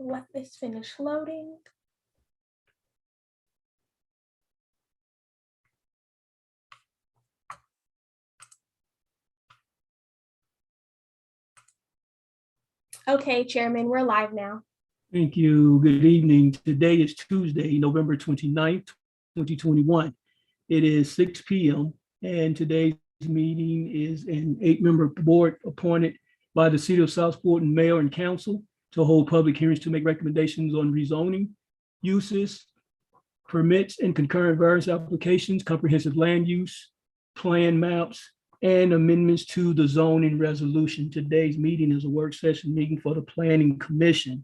Let this finish loading. Okay, Chairman, we're live now. Thank you. Good evening. Today is Tuesday, November 29th, 2021. It is 6 p.m. and today's meeting is an 8-member board appointed by the City of Southport and Mayor and Council to hold public hearings to make recommendations on rezoning, uses, permits and concurrent variance applications, comprehensive land use, plan maps, and amendments to the zoning resolution. Today's meeting is a work session meeting for the Planning Commission.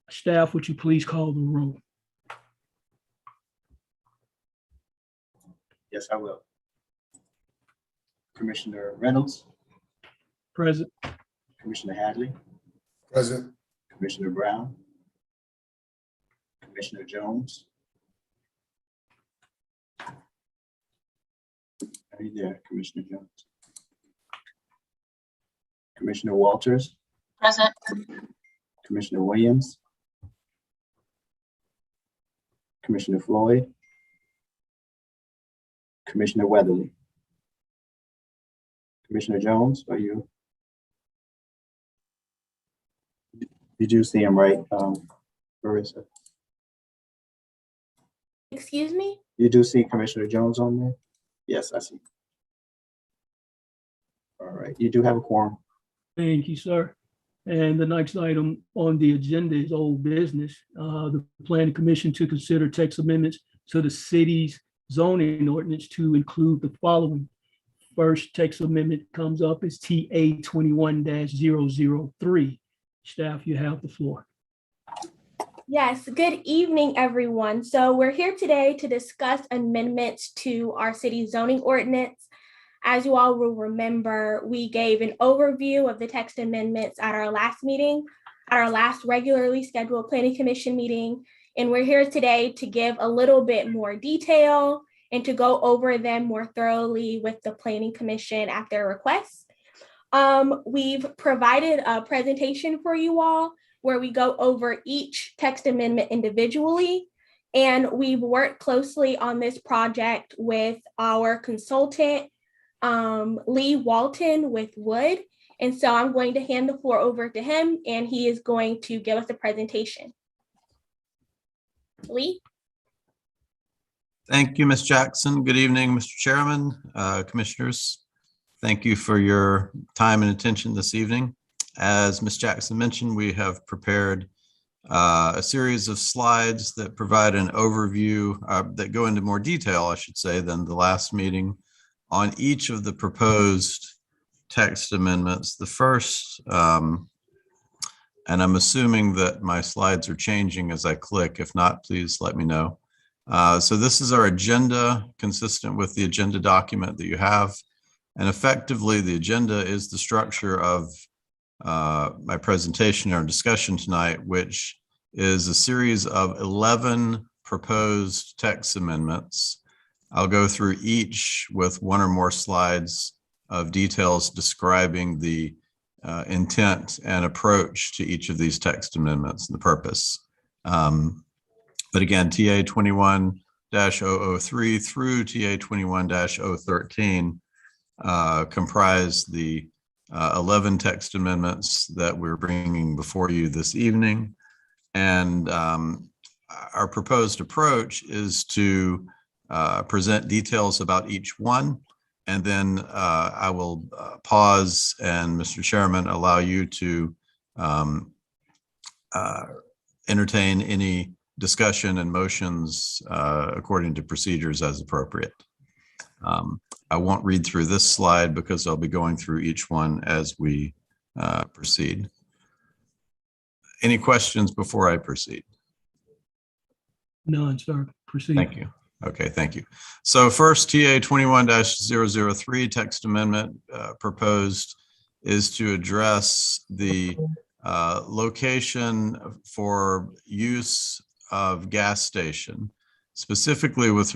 Staff, would you please call the roll? Yes, I will. Commissioner Reynolds, Present. Commissioner Hadley, Present. Commissioner Brown, Commissioner Jones. Are you there, Commissioner Jones? Commissioner Walters, Present. Commissioner Williams, Commissioner Floyd, Commissioner Weatherly. Commissioner Jones, are you? You do see him, right, Marissa? Excuse me? You do see Commissioner Jones on there? Yes, I see. All right, you do have a quorum. Thank you, sir. And the next item on the agenda is old business. The Planning Commission to consider text amendments to the city's zoning ordinance to include the following. First text amendment comes up is TA 21-003. Staff, you have the floor. Yes, good evening, everyone. So we're here today to discuss amendments to our city zoning ordinance. As you all will remember, we gave an overview of the text amendments at our last meeting, at our last regularly scheduled Planning Commission meeting. And we're here today to give a little bit more detail and to go over them more thoroughly with the Planning Commission at their request. We've provided a presentation for you all where we go over each text amendment individually. And we've worked closely on this project with our consultant, Lee Walton with Wood. And so I'm going to hand the floor over to him and he is going to give us a presentation. Lee? Thank you, Ms. Jackson. Good evening, Mr. Chairman, commissioners. Thank you for your time and attention this evening. As Ms. Jackson mentioned, we have prepared a series of slides that provide an overview that go into more detail, I should say, than the last meeting on each of the proposed text amendments. The first, and I'm assuming that my slides are changing as I click. If not, please let me know. So this is our agenda, consistent with the agenda document that you have. And effectively, the agenda is the structure of my presentation or discussion tonight, which is a series of 11 proposed text amendments. I'll go through each with one or more slides of details describing the intent and approach to each of these text amendments and the purpose. But again, TA 21-003 through TA 21-013 comprise the 11 text amendments that we're bringing before you this evening. And our proposed approach is to present details about each one. And then I will pause and, Mr. Chairman, allow you to entertain any discussion and motions according to procedures as appropriate. I won't read through this slide because I'll be going through each one as we proceed. Any questions before I proceed? None, sir. Proceed. Thank you. Okay, thank you. So first, TA 21-003 text amendment proposed is to address the location for use of gas station, specifically with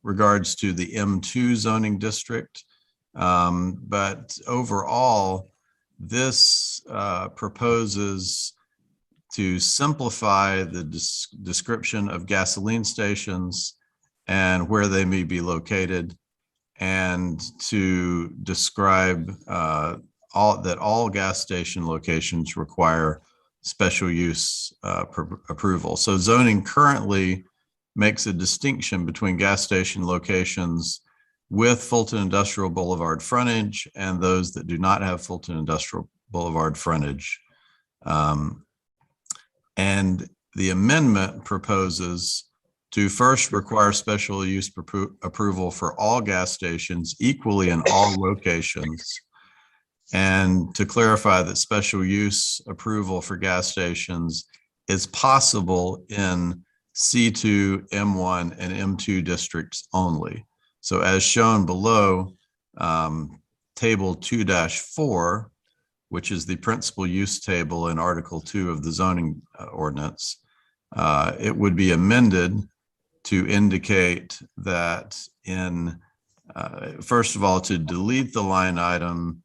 regards to the M2 zoning district. But overall, this proposes to simplify the description of gasoline stations and where they may be located, and to describe all gas station locations require special use approval. So zoning currently makes a distinction between gas station locations with Fulton Industrial Boulevard frontage and those that do not have Fulton Industrial Boulevard frontage. And the amendment proposes to first require special use approval for all gas stations equally in all locations, and to clarify that special use approval for gas stations is possible in C2, M1, and M2 districts only. So as shown below, table 2-4, which is the principal use table in Article 2 of the zoning ordinance, it would be amended to indicate that first of all, to delete the line item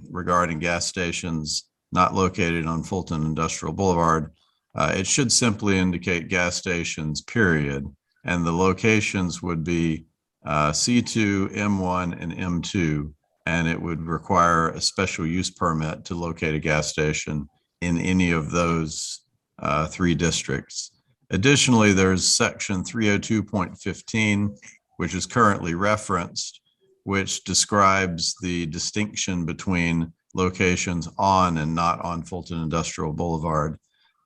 regarding gas stations not located on Fulton Industrial Boulevard. It should simply indicate gas stations, period. And the locations would be C2, M1, and M2. And it would require a special use permit to locate a gas station in any of those 3 districts. Additionally, there's section 302.15, which is currently referenced, which describes the distinction between locations on and not on Fulton Industrial Boulevard.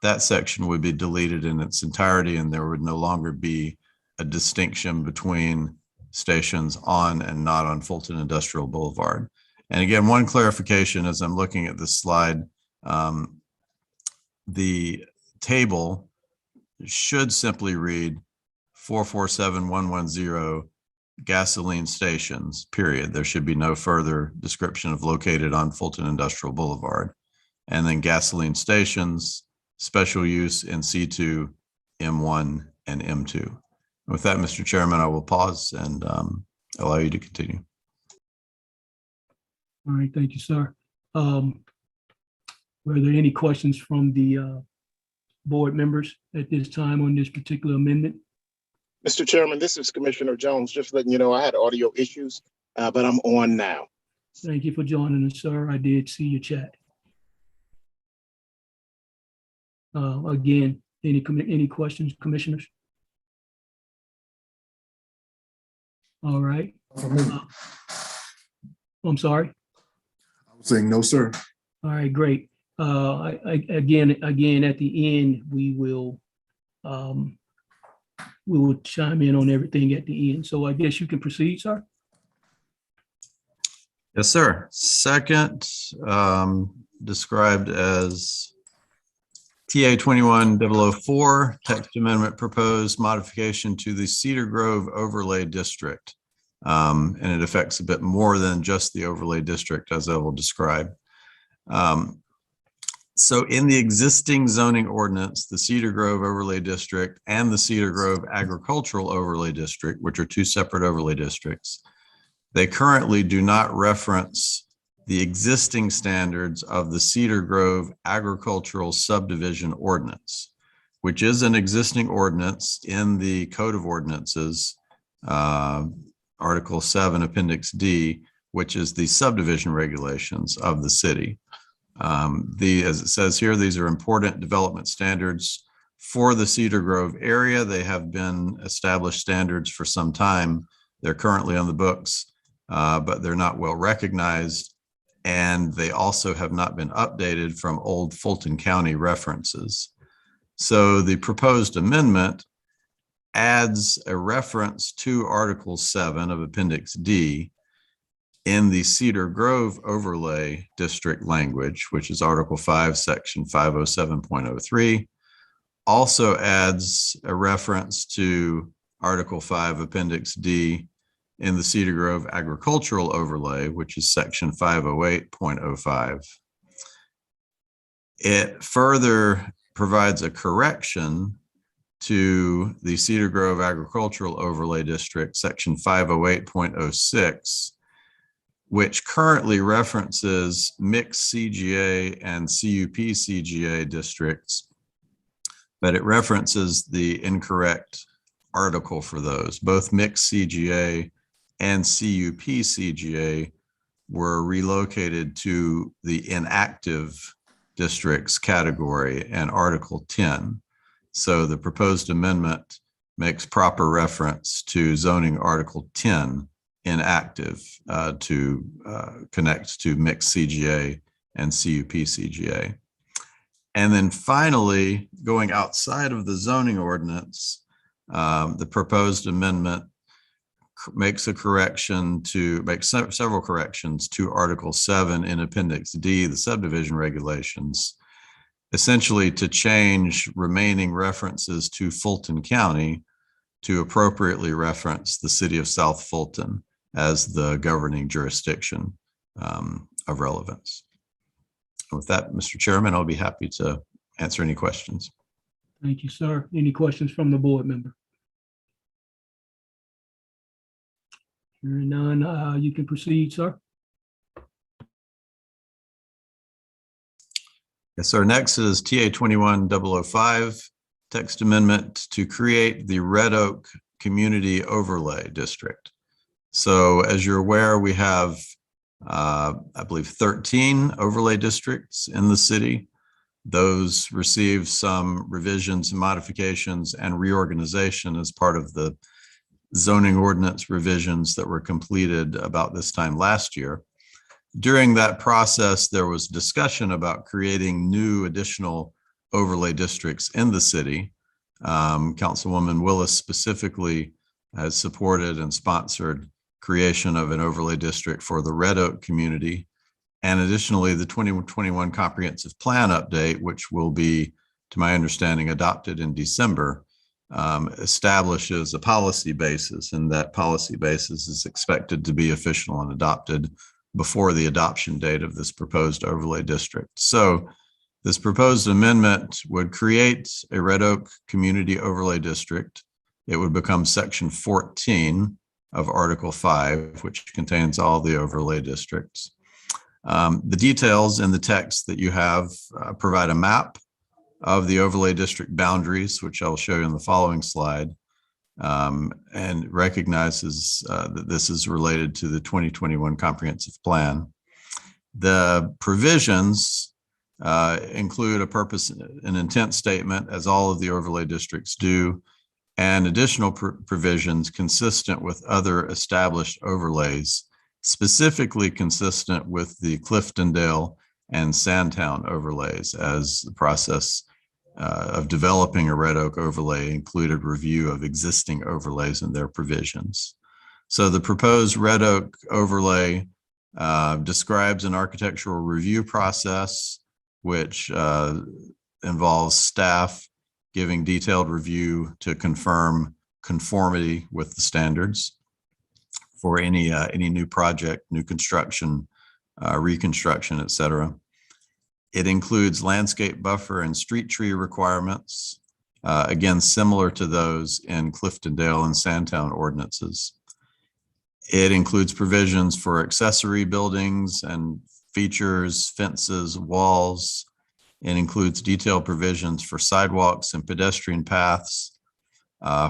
That section would be deleted in its entirety, and there would no longer be a distinction between stations on and not on Fulton Industrial Boulevard. And again, one clarification as I'm looking at this slide, the table should simply read 447110 gasoline stations, period. There should be no further description of located on Fulton Industrial Boulevard. And then gasoline stations, special use in C2, M1, and M2. With that, Mr. Chairman, I will pause and allow you to continue. All right, thank you, sir. Were there any questions from the board members at this time on this particular amendment? Mr. Chairman, this is Commissioner Jones. Just letting you know I had audio issues, but I'm on now. Thank you for joining us, sir. I did see your chat. Again, any questions, commissioners? All right. I'm sorry. I was saying no, sir. All right, great. Again, at the end, we will chime in on everything at the end. So I guess you can proceed, sir. Yes, sir. Second, described as TA 21004, text amendment proposed modification to the Cedar Grove overlay district. And it affects a bit more than just the overlay district, as I will describe. So in the existing zoning ordinance, the Cedar Grove overlay district and the Cedar Grove agricultural overlay district, which are 2 separate overlay districts, they currently do not reference the existing standards of the Cedar Grove agricultural subdivision ordinance, which is an existing ordinance in the Code of Ordinances, Article 7, Appendix D, which is the subdivision regulations of the city. As it says here, these are important development standards for the Cedar Grove area. They have been established standards for some time. They're currently on the books, but they're not well recognized. And they also have not been updated from old Fulton County references. So the proposed amendment adds a reference to Article 7 of Appendix D in the Cedar Grove overlay district language, which is Article 5, Section 507.03, also adds a reference to Article 5, Appendix D in the Cedar Grove agricultural overlay, which is Section 508.05. It further provides a correction to the Cedar Grove agricultural overlay district, Section 508.06, which currently references mixed CGA and CUP CGA districts, but it references the incorrect article for those. Both mixed CGA and CUP CGA were relocated to the inactive districts category and Article 10. So the proposed amendment makes proper reference to zoning Article 10 inactive to connect to mixed CGA and CUP CGA. And then finally, going outside of the zoning ordinance, the proposed amendment makes a correction to several corrections to Article 7 in Appendix D, the subdivision regulations, essentially to change remaining references to Fulton County to appropriately reference the city of South Fulton as the governing jurisdiction of relevance. With that, Mr. Chairman, I'll be happy to answer any questions. Thank you, sir. Any questions from the board member? Hearing none, you can proceed, sir. Yes, sir. Next is TA 21005, text amendment to create the Red Oak Community Overlay District. So as you're aware, we have, I believe, 13 overlay districts in the city. Those received some revisions and modifications and reorganization as part of the zoning ordinance revisions that were completed about this time last year. During that process, there was discussion about creating new additional overlay districts in the city. Councilwoman Willis specifically has supported and sponsored creation of an overlay district for the Red Oak community. And additionally, the 2021 comprehensive plan update, which will be, to my understanding, adopted in December, establishes a policy basis, and that policy basis is expected to be official and adopted before the adoption date of this proposed overlay district. So this proposed amendment would create a Red Oak Community Overlay District. It would become Section 14 of Article 5, which contains all the overlay districts. The details in the text that you have provide a map of the overlay district boundaries, which I'll show you in the following slide, and recognizes that this is related to the 2021 comprehensive plan. The provisions include a purpose and intent statement, as all of the overlay districts do, and additional provisions consistent with other established overlays, specifically consistent with the Cliftondale and Sandtown overlays, as the process of developing a Red Oak overlay included review of existing overlays and their provisions. So the proposed Red Oak overlay describes an architectural review process, which involves staff giving detailed review to confirm conformity with the standards for any new project, new construction, reconstruction, et cetera. It includes landscape buffer and street tree requirements, again, similar to those in Cliftondale and Sandtown ordinances. It includes provisions for accessory buildings and features, fences, walls. It includes detailed provisions for sidewalks and pedestrian paths,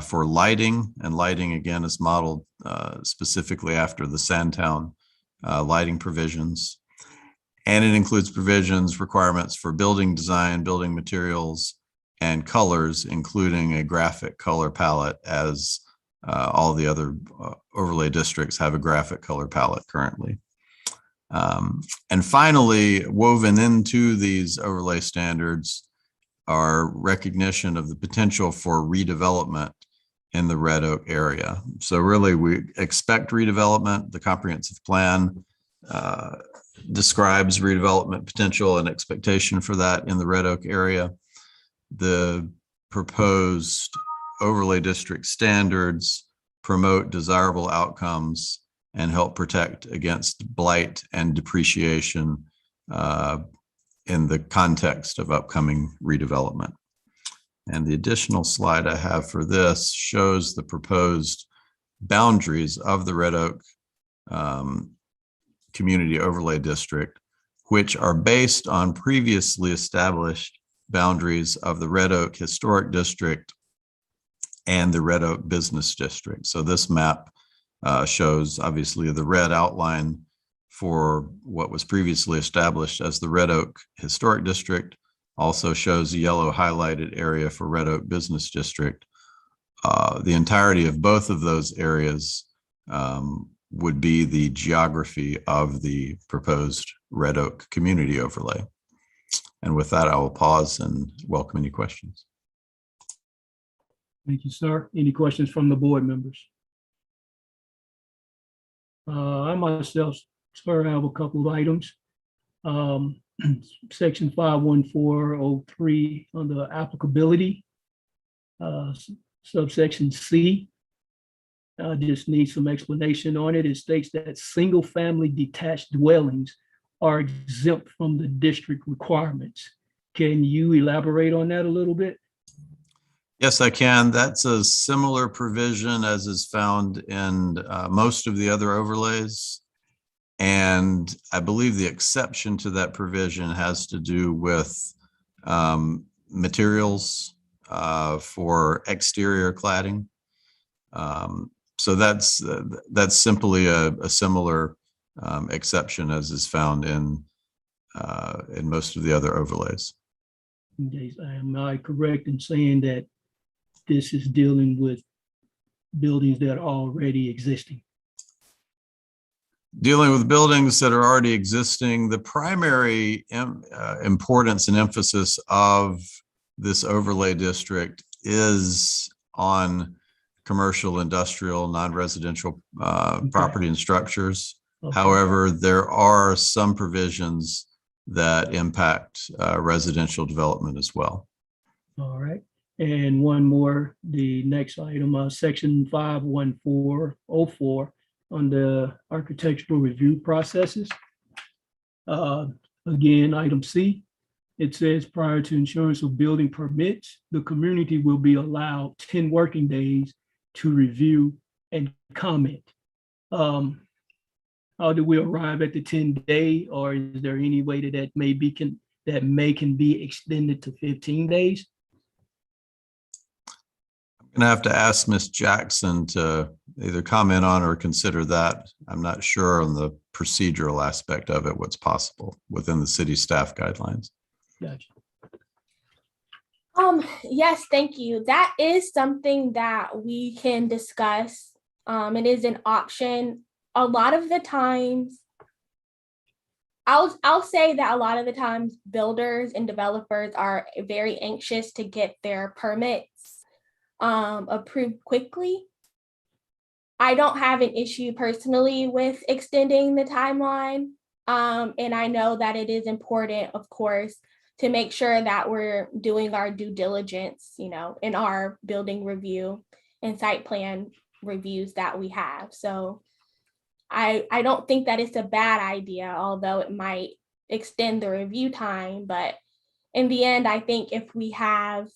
for lighting, and lighting again is modeled specifically after the Sandtown lighting provisions. And it includes provisions, requirements for building design, building materials, and colors, including a graphic color palette, as all the other overlay districts have a graphic color palette currently. And finally, woven into these overlay standards are recognition of the potential for redevelopment in the Red Oak area. So really, we expect redevelopment. The comprehensive plan describes redevelopment potential and expectation for that in the Red Oak area. The proposed overlay district standards promote desirable outcomes and help protect against blight and depreciation in the context of upcoming redevelopment. And the additional slide I have for this shows the proposed boundaries of the Red Oak Community Overlay District, which are based on previously established boundaries of the Red Oak Historic District and the Red Oak Business District. So this map shows obviously the red outline for what was previously established as the Red Oak Historic District, also shows a yellow highlighted area for Red Oak Business District. The entirety of both of those areas would be the geography of the proposed Red Oak Community Overlay. And with that, I will pause and welcome any questions. Thank you, sir. Any questions from the board members? I myself, sir, have a couple of items. Section 51403 under applicability, subsection C. I just need some explanation on it. It states that single-family detached dwellings are exempt from the district requirements. Can you elaborate on that a little bit? Yes, I can. That's a similar provision as is found in most of the other overlays. And I believe the exception to that provision has to do with materials for exterior cladding. So that's simply a similar exception as is found in most of the other overlays. Am I correct in saying that this is dealing with buildings that are already existing? Dealing with buildings that are already existing, the primary importance and emphasis of this overlay district is on commercial, industrial, non-residential property and structures. Okay. However, there are some provisions that impact residential development as well. All right. And one more, the next item, section 51404 on the architectural review processes. Again, item C, it says prior to issuance of building permits, the community will be allowed 10 working days to review and comment. How do we arrive at the 10-day, or is there any way that can be extended to 15 days? I'm gonna have to ask Ms. Jackson to either comment on or consider that. I'm not sure on the procedural aspect of it, what's possible within the city staff guidelines. Gotcha. Yes, thank you. That is something that we can discuss. It is an option. A lot of the times, I'll say that a lot of the times builders and developers are very anxious to get their permits approved quickly. I don't have an issue personally with extending the timeline. And I know that it is important, of course, to make sure that we're doing our due diligence, in our building review and site plan reviews that we have. So I don't think that it's a bad idea, although it might extend the review time. But in the end, I think if we have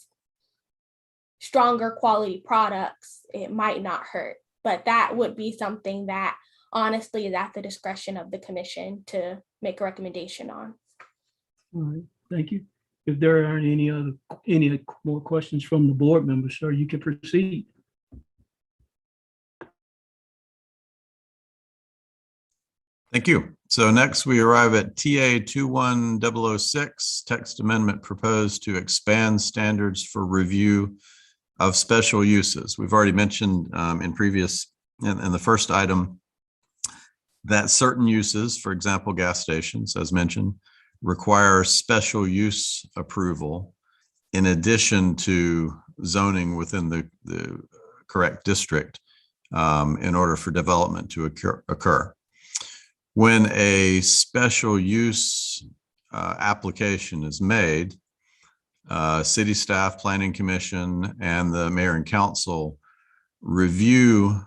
stronger quality products, it might not hurt. But that would be something that honestly is at the discretion of the commission to make a recommendation on. All right, thank you. If there aren't any more questions from the board members, sir, you can proceed. Thank you. So next we arrive at TA 21006, text amendment proposed to expand standards for review of special uses. We've already mentioned in the first item that certain uses, for example, gas stations, as mentioned, require special use approval in addition to zoning within the correct district in order for development to occur. When a special use application is made, city staff, planning commission, and the mayor and council review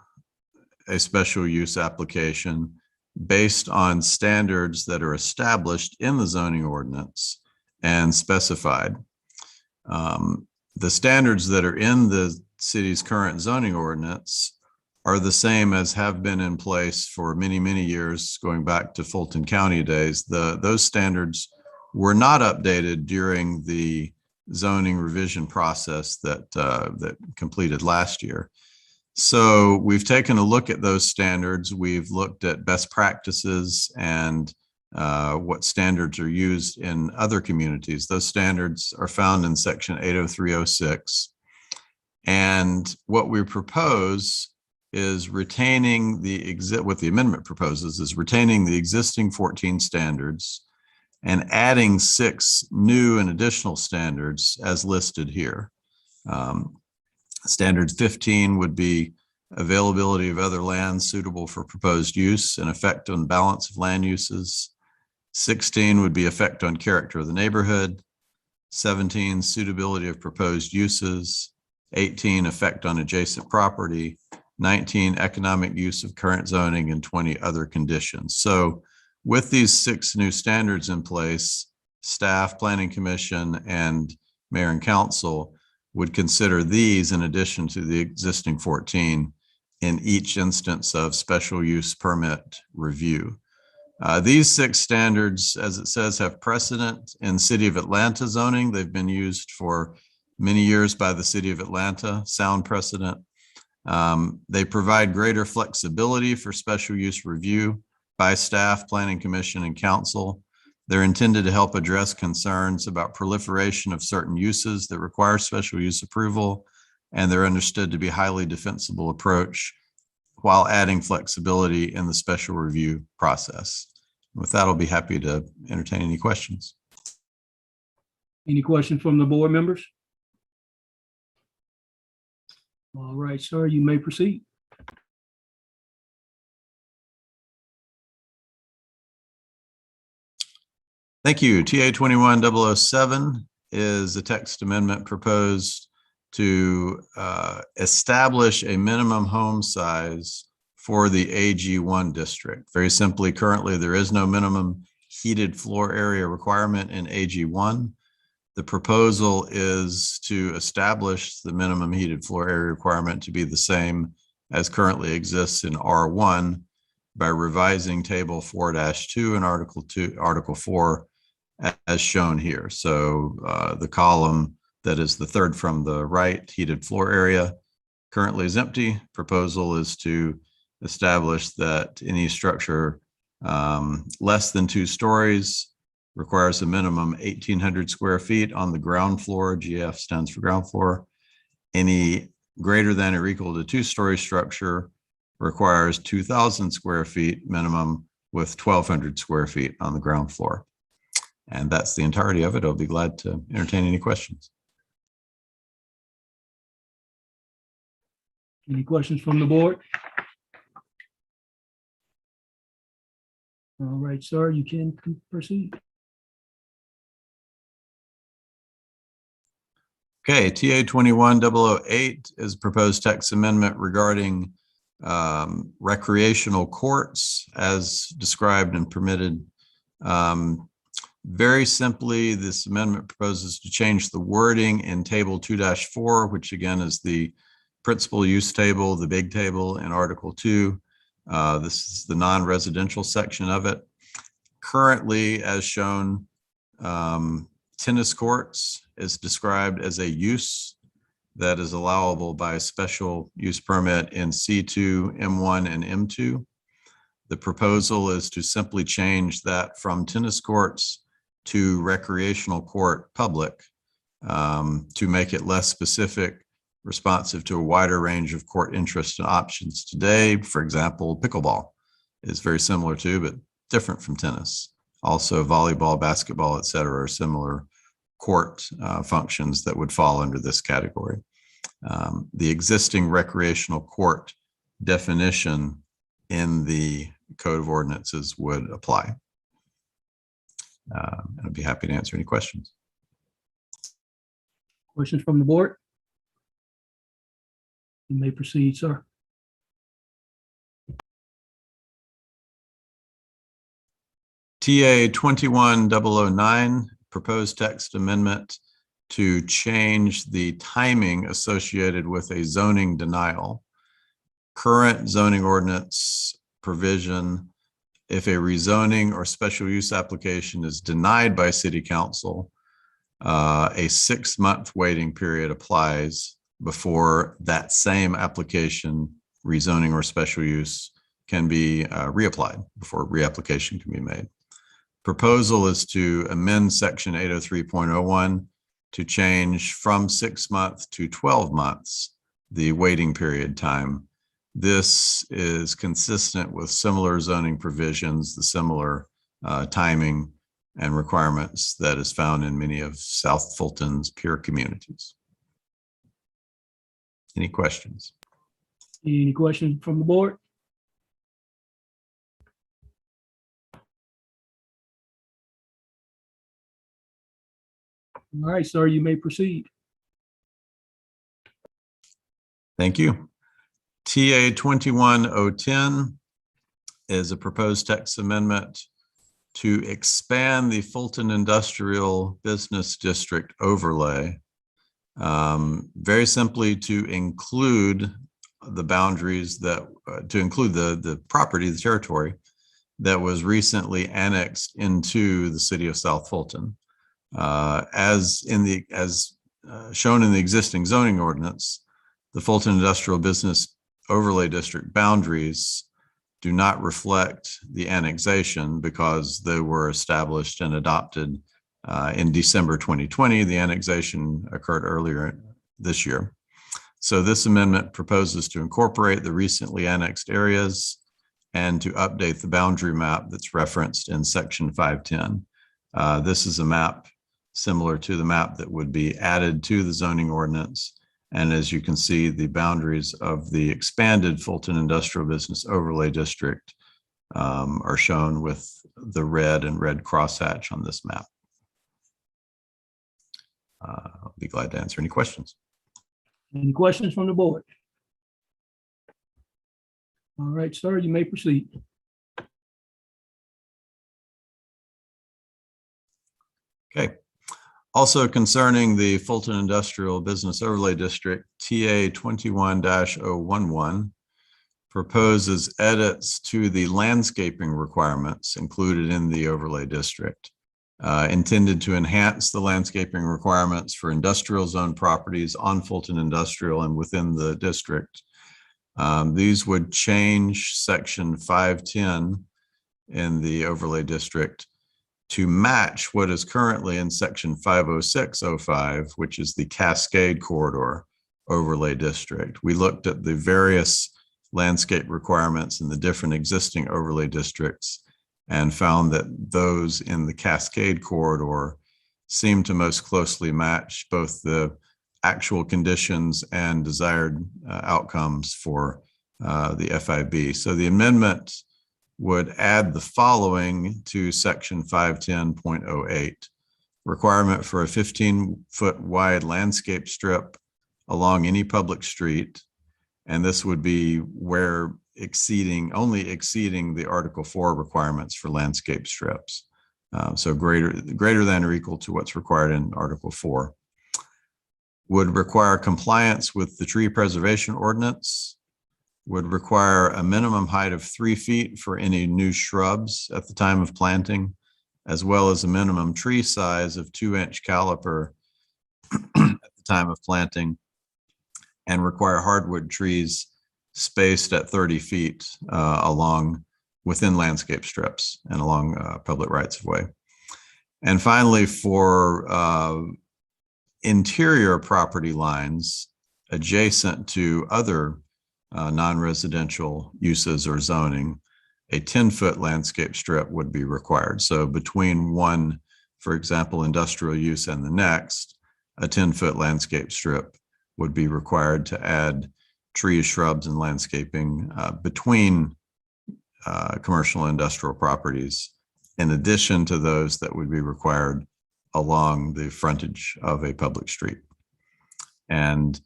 a special use application based on standards that are established in the zoning ordinance and specified. The standards that are in the city's current zoning ordinance are the same as have been in place for many, many years, going back to Fulton County days. Those standards were not updated during the zoning revision process that completed last year. So we've taken a look at those standards. We've looked at best practices and what standards are used in other communities. Those standards are found in section 80306. And what we propose is retaining what the amendment proposes is retaining the existing 14 standards and adding 6 new and additional standards as listed here. Standard 15 would be availability of other land suitable for proposed use and effect on balance of land uses. 16 would be effect on character of the neighborhood. 17, suitability of proposed uses. 18, effect on adjacent property. 19, economic use of current zoning, and 20 other conditions. So with these 6 new standards in place, staff, planning commission, and mayor and council would consider these in addition to the existing 14 in each instance of special use permit review. These 6 standards, as it says, have precedent in City of Atlanta zoning. They've been used for many years by the City of Atlanta, sound precedent. They provide greater flexibility for special use review by staff, planning commission, and council. They're intended to help address concerns about proliferation of certain uses that require special use approval, and they're understood to be a highly defensible approach while adding flexibility in the special review process. With that, I'll be happy to entertain any questions. Any questions from the board members? All right, sir, you may proceed. Thank you. TA 21007 is a text amendment proposed to establish a minimum home size for the AG1 district. Very simply, currently there is no minimum heated floor area requirement in AG1. The proposal is to establish the minimum heated floor area requirement to be the same as currently exists in R1 by revising table 4-2 and article 4 as shown here. So the column that is the third from the right, heated floor area, currently is empty. Proposal is to establish that any structure less than 2 stories requires a minimum 1,800 square feet on the ground floor. GF stands for ground floor. Any greater than or equal to 2-story structure requires 2,000 square feet minimum with 1,200 square feet on the ground floor. And that's the entirety of it. I'll be glad to entertain any questions. Any questions from the board? All right, sir, you can proceed. Okay, TA 21008 is a proposed text amendment regarding recreational courts as described and permitted. Very simply, this amendment proposes to change the wording in table 2-4, which again is the principal use table, the big table in Article 2. This is the non-residential section of it. Currently, as shown, tennis courts is described as a use that is allowable by a special use permit in C2, M1, and M2. The proposal is to simply change that from tennis courts to recreational court public to make it less specific, responsive to a wider range of court interests and options today. For example, pickleball is very similar to, but different from tennis. Also volleyball, basketball, et cetera, are similar court functions that would fall under this category. The existing recreational court definition in the Code of Ordinances would apply. And I'd be happy to answer any questions. questions from the board? You may proceed, sir. TA 21009, proposed text amendment to change the timing associated with a zoning denial. current zoning ordinance provision, if a rezoning or special use application is denied by city council, a 6-month waiting period applies before that same application, rezoning or special use, can be reapplied, before reapplication can be made. Proposal is to amend section 803.01 to change from 6 months to 12 months the waiting period time. This is consistent with similar zoning provisions, the similar timing and requirements that is found in many of South Fulton's peer communities. Any questions? Any questions from the board? All right, sir, you may proceed. Thank you. TA 21010 is a proposed text amendment to expand the Fulton Industrial Business District overlay, very simply to include the boundaries that, to include the property, the territory that was recently annexed into the city of South Fulton. As shown in the existing zoning ordinance, the Fulton Industrial Business Overlay District boundaries do not reflect the annexation because they were established and adopted in December 2020. The annexation occurred earlier this year. So this amendment proposes to incorporate the recently annexed areas and to update the boundary map that's referenced in section 510. This is a map similar to the map that would be added to the zoning ordinance. And as you can see, the boundaries of the expanded Fulton Industrial Business Overlay District are shown with the red and red crosshatch on this map. I'll be glad to answer any questions. Any questions from the board? All right, sir, you may proceed. Okay. Also concerning the Fulton Industrial Business Overlay District, TA 21-011 proposes edits to the landscaping requirements included in the overlay district, intended to enhance the landscaping requirements for industrial zone properties on Fulton Industrial and within the district. These would change section 510 in the overlay district to match what is currently in section 50605, which is the Cascade Corridor Overlay District. We looked at the various landscape requirements in the different existing overlay districts and found that those in the Cascade Corridor seem to most closely match both the actual conditions and desired outcomes for the FIB. So the amendment would add the following to section 510.08, requirement for a 15-foot wide landscape strip along any public street. And this would be where only exceeding the Article 4 requirements for landscape strips. So greater than or equal to what's required in Article 4. Would require compliance with the tree preservation ordinance, would require a minimum height of 3 feet for any new shrubs at the time of planting, as well as a minimum tree size of 2-inch caliper at the time of planting, and require hardwood trees spaced at 30 feet within landscape strips and along public rights of way. And finally, for interior property lines adjacent to other non-residential uses or zoning, a 10-foot landscape strip would be required. So between one, for example, industrial use and the next, a 10-foot landscape strip would be required to add trees, shrubs, and landscaping between commercial and industrial properties, in addition to those that would be required along the frontage of a public street. And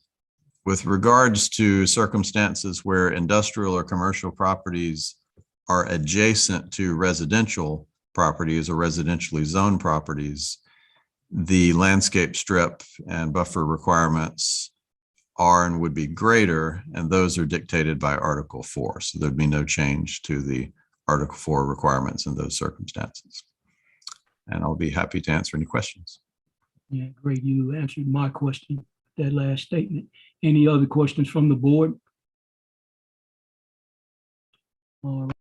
with regards to circumstances where industrial or commercial properties are adjacent to residential properties or residentially zoned properties, the landscape strip and buffer requirements are and would be greater, and those are dictated by Article 4. So there'd be no change to the Article 4 requirements in those circumstances. And I'll be happy to answer any questions. Yeah, great. You answered my question, that last statement. Any other questions from the board? All right.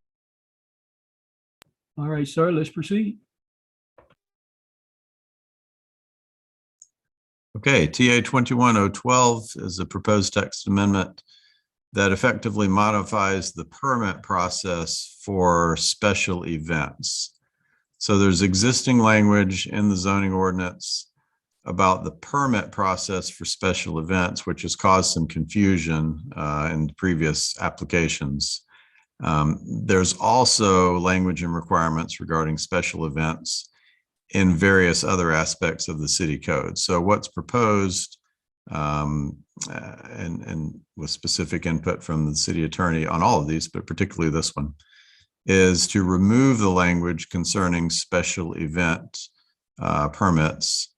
All right, sir, let's proceed. Okay, TA 21012 is a proposed text amendment that effectively modifies the permit process for special events. So there's existing language in the zoning ordinance about the permit process for special events, which has caused some confusion in previous applications. There's also language and requirements regarding special events in various other aspects of the city code. So what's proposed, and with specific input from the city attorney on all of these, but particularly this one, is to remove the language concerning special event permits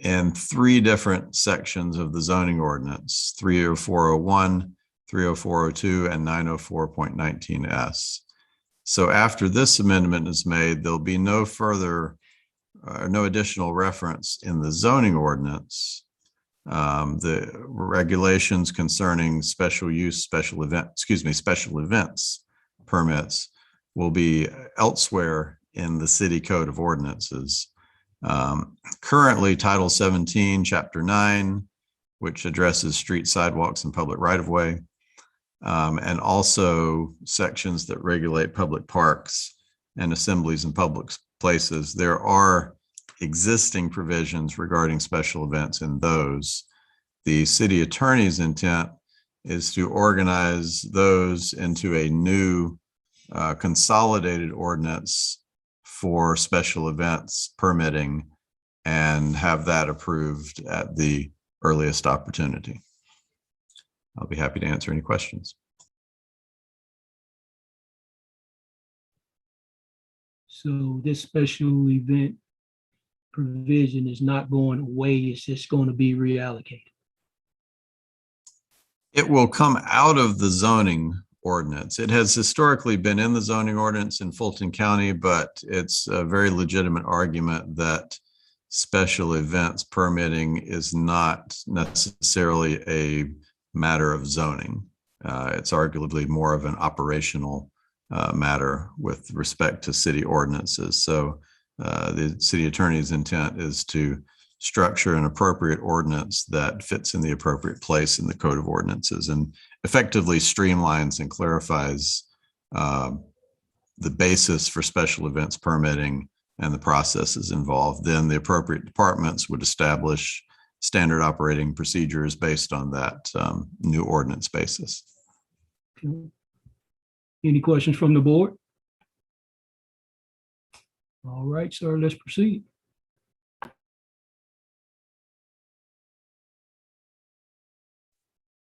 in 3 different sections of the zoning ordinance: 30401, 30402, and 904.19S. So after this amendment is made, there'll be no further, no additional reference in the zoning ordinance. The regulations concerning special use, special events permits will be elsewhere in the city code of ordinances. Currently, Title 17, Chapter 9, which addresses street, sidewalks, and public right-of-way, and also sections that regulate public parks and assemblies in public places. There are existing provisions regarding special events in those. The city attorney's intent is to organize those into a new consolidated ordinance for special events permitting and have that approved at the earliest opportunity. I'll be happy to answer any questions. So this special event provision is not going away, it's just going to be reallocated. It will come out of the zoning ordinance. It has historically been in the zoning ordinance in Fulton County, but it's a very legitimate argument that special events permitting is not necessarily a matter of zoning. It's arguably more of an operational matter with respect to city ordinances. So the city attorney's intent is to structure an appropriate ordinance that fits in the appropriate place in the code of ordinances and effectively streamlines and clarifies the basis for special events permitting and the processes involved. Then the appropriate departments would establish standard operating procedures based on that new ordinance basis. Okay. Any questions from the board? All right, sir, let's proceed.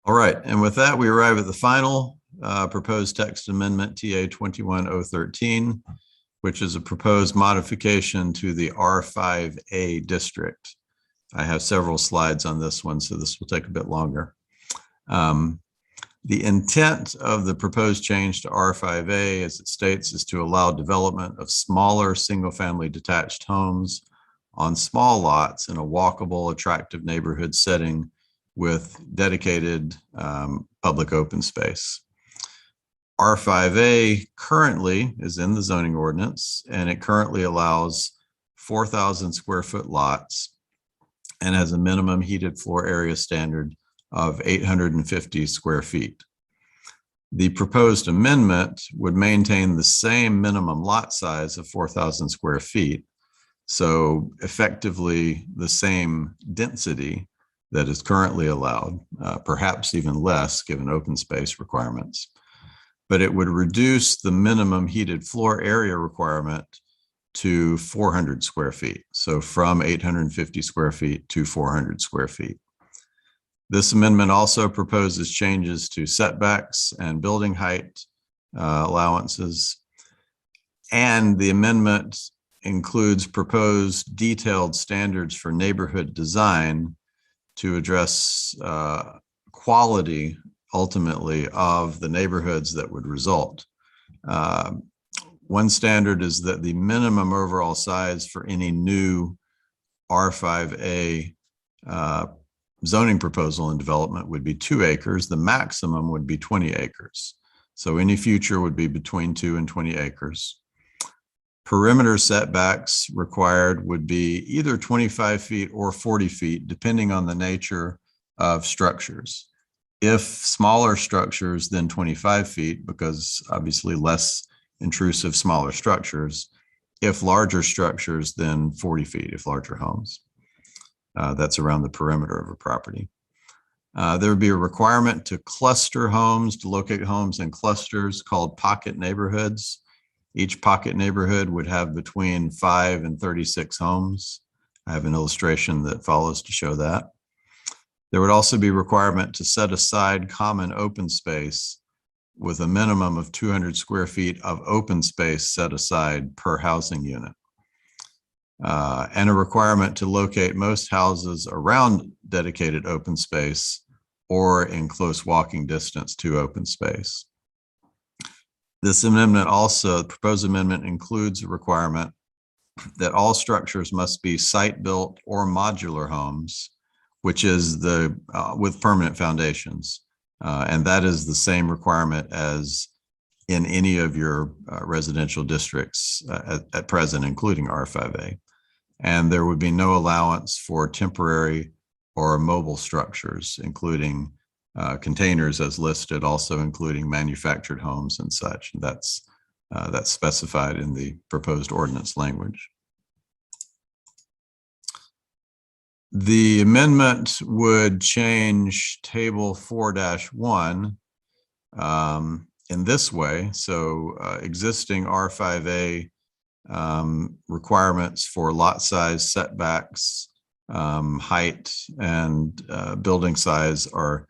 All right, and with that, we arrive at the final proposed text amendment, TA 21013, which is a proposed modification to the R5a district. I have several slides on this one, so this will take a bit longer. The intent of the proposed change to R5a, as it states, is to allow development of smaller single-family detached homes on small lots in a walkable, attractive neighborhood setting with dedicated public open space. R5a currently is in the zoning ordinance, and it currently allows 4,000 square foot lots and has a minimum heated floor area standard of 850 square feet. The proposed amendment would maintain the same minimum lot size of 4,000 square feet, so effectively the same density that is currently allowed, perhaps even less given open space requirements. But it would reduce the minimum heated floor area requirement to 400 square feet. So from 850 square feet to 400 square feet. This amendment also proposes changes to setbacks and building height allowances. And the amendment includes proposed detailed standards for neighborhood design to address quality ultimately of the neighborhoods that would result. One standard is that the minimum overall size for any new R5a zoning proposal and development would be 2 acres. The maximum would be 20 acres. So any future would be between 2 and 20 acres. Perimeter setbacks required would be either 25 feet or 40 feet, depending on the nature of structures. If smaller structures, then 25 feet, because obviously less intrusive smaller structures. If larger structures, then 40 feet, if larger homes. That's around the perimeter of a property. There would be a requirement to cluster homes, to locate homes in clusters called pocket neighborhoods. Each pocket neighborhood would have between 5 and 36 homes. I have an illustration that follows to show that. There would also be a requirement to set aside common open space with a minimum of 200 square feet of open space set aside per housing unit. And a requirement to locate most houses around dedicated open space or in close walking distance to open space. This amendment also, the proposed amendment includes a requirement that all structures must be site-built or modular homes, which is with permanent foundations. And that is the same requirement as in any of your residential districts at present, including R5a. And there would be no allowance for temporary or mobile structures, including containers as listed, also including manufactured homes and such. That's specified in the proposed ordinance language. The amendment would change table 4-1 in this way. So existing R5a requirements for lot size, setbacks, height, and building size are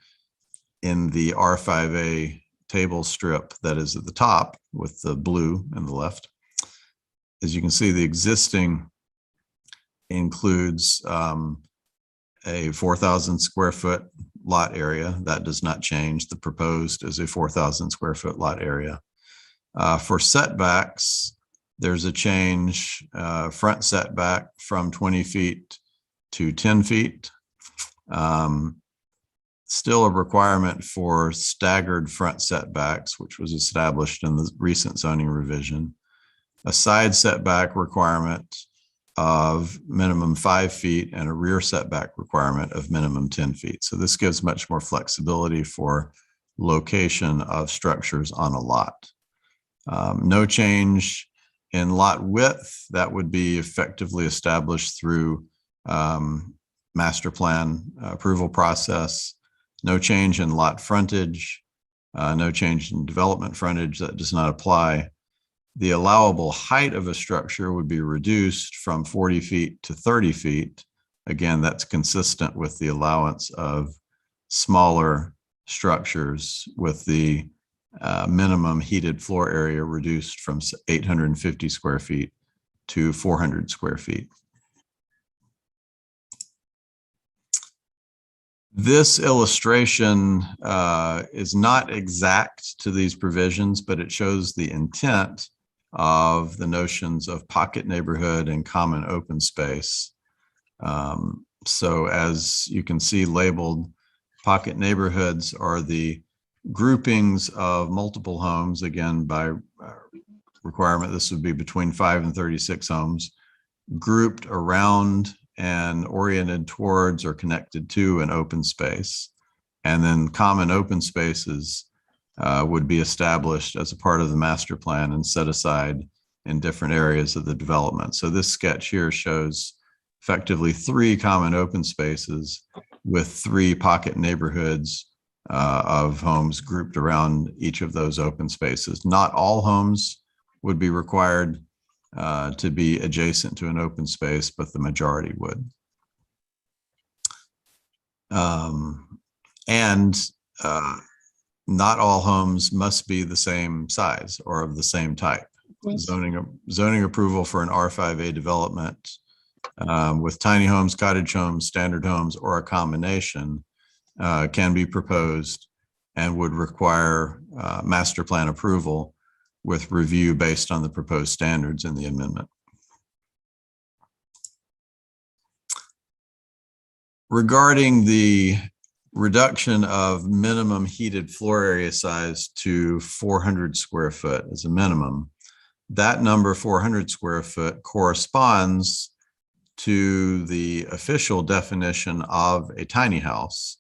in the R5a table strip that is at the top with the blue in the left. As you can see, the existing includes a 4,000 square foot lot area. That does not change. The proposed is a 4,000 square foot lot area. For setbacks, there's a change, front setback from 20 feet to 10 feet. Still a requirement for staggered front setbacks, which was established in the recent zoning revision. A side setback requirement of minimum 5 feet and a rear setback requirement of minimum 10 feet. So this gives much more flexibility for location of structures on a lot. No change in lot width. That would be effectively established through master plan approval process. No change in lot frontage, no change in development frontage. That does not apply. The allowable height of a structure would be reduced from 40 feet to 30 feet. Again, that's consistent with the allowance of smaller structures, with the minimum heated floor area reduced from 850 square feet to 400 square feet. This illustration is not exact to these provisions, but it shows the intent of the notions of pocket neighborhood and common open space. So as you can see labeled, pocket neighborhoods are the groupings of multiple homes. Again, by requirement, this would be between 5 and 36 homes, grouped around and oriented towards or connected to an open space. And then common open spaces would be established as a part of the master plan and set aside in different areas of the development. So this sketch here shows effectively 3 common open spaces with 3 pocket neighborhoods of homes grouped around each of those open spaces. Not all homes would be required to be adjacent to an open space, but the majority would. Not all homes must be the same size or of the same type. Zoning approval for an R5a development with tiny homes, cottage homes, standard homes, or a combination can be proposed and would require master plan approval with review based on the proposed standards in the amendment. Regarding the reduction of minimum heated floor area size to 400 square foot as a minimum, that number 400 square foot corresponds to the official definition of a tiny house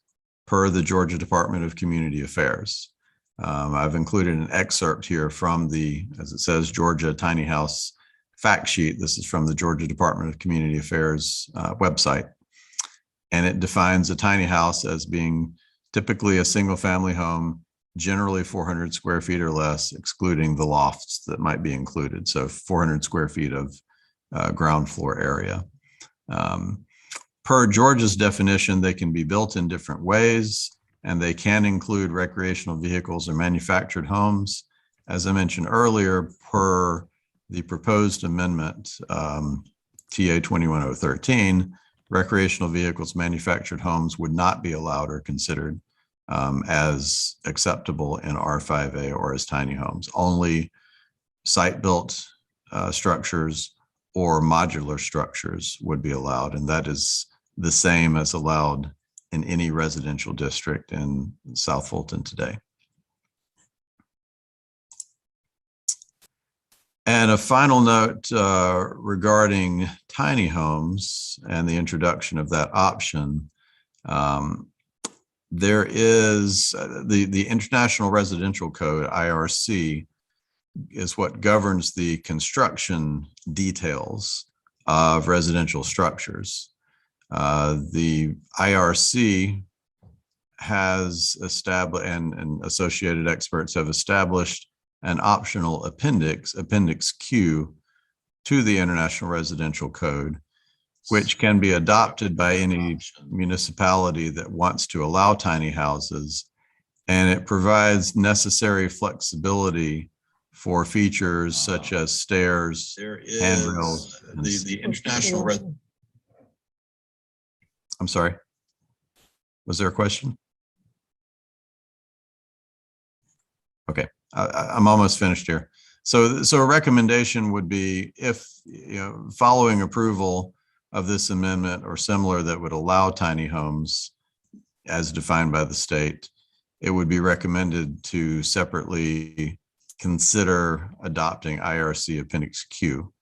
per the Georgia Department of Community Affairs. I've included an excerpt here from the, as it says, Georgia Tiny House fact sheet. This is from the Georgia Department of Community Affairs website. And it defines a tiny house as being typically a single family home, generally 400 square feet or less, excluding the lofts that might be included. So 400 square feet of ground floor area. Per Georgia's definition, they can be built in different ways, and they can include recreational vehicles or manufactured homes. As I mentioned earlier, per the proposed amendment, TA 21013, recreational vehicles, manufactured homes would not be allowed or considered as acceptable in R5A or as tiny homes. Only site-built structures or modular structures would be allowed, and that is the same as allowed in any residential district in South Fulton today. And a final note regarding tiny homes and the introduction of that option. There is the International Residential Code, IRC, is what governs the construction details of residential structures. The IRC has established, and associated experts have established, an optional appendix, Appendix Q, to the International Residential Code, which can be adopted by any municipality that wants to allow tiny houses. And it provides necessary flexibility for features such as stairs, handrails. The International I'm sorry. Was there a question? Okay. I'm almost finished here. So a recommendation would be, if following approval of this amendment or similar that would allow tiny homes as defined by the state, it would be recommended to separately consider adopting IRC Appendix Q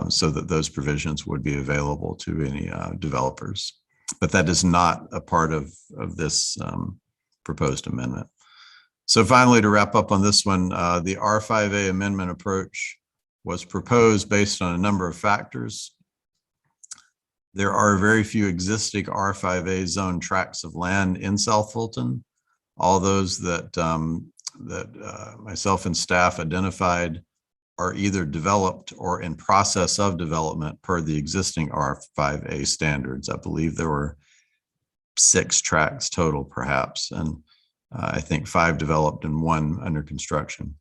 so that those provisions would be available to any developers. But that is not a part of this proposed amendment. So finally, to wrap up on this one, the R5A amendment approach was proposed based on a number of factors. There are very few existing R5A zone tracts of land in South Fulton. All those that myself and staff identified are either developed or in process of development per the existing R5A standards. I believe there were 6 tracts total, perhaps, and I think 5 developed and 1 under construction.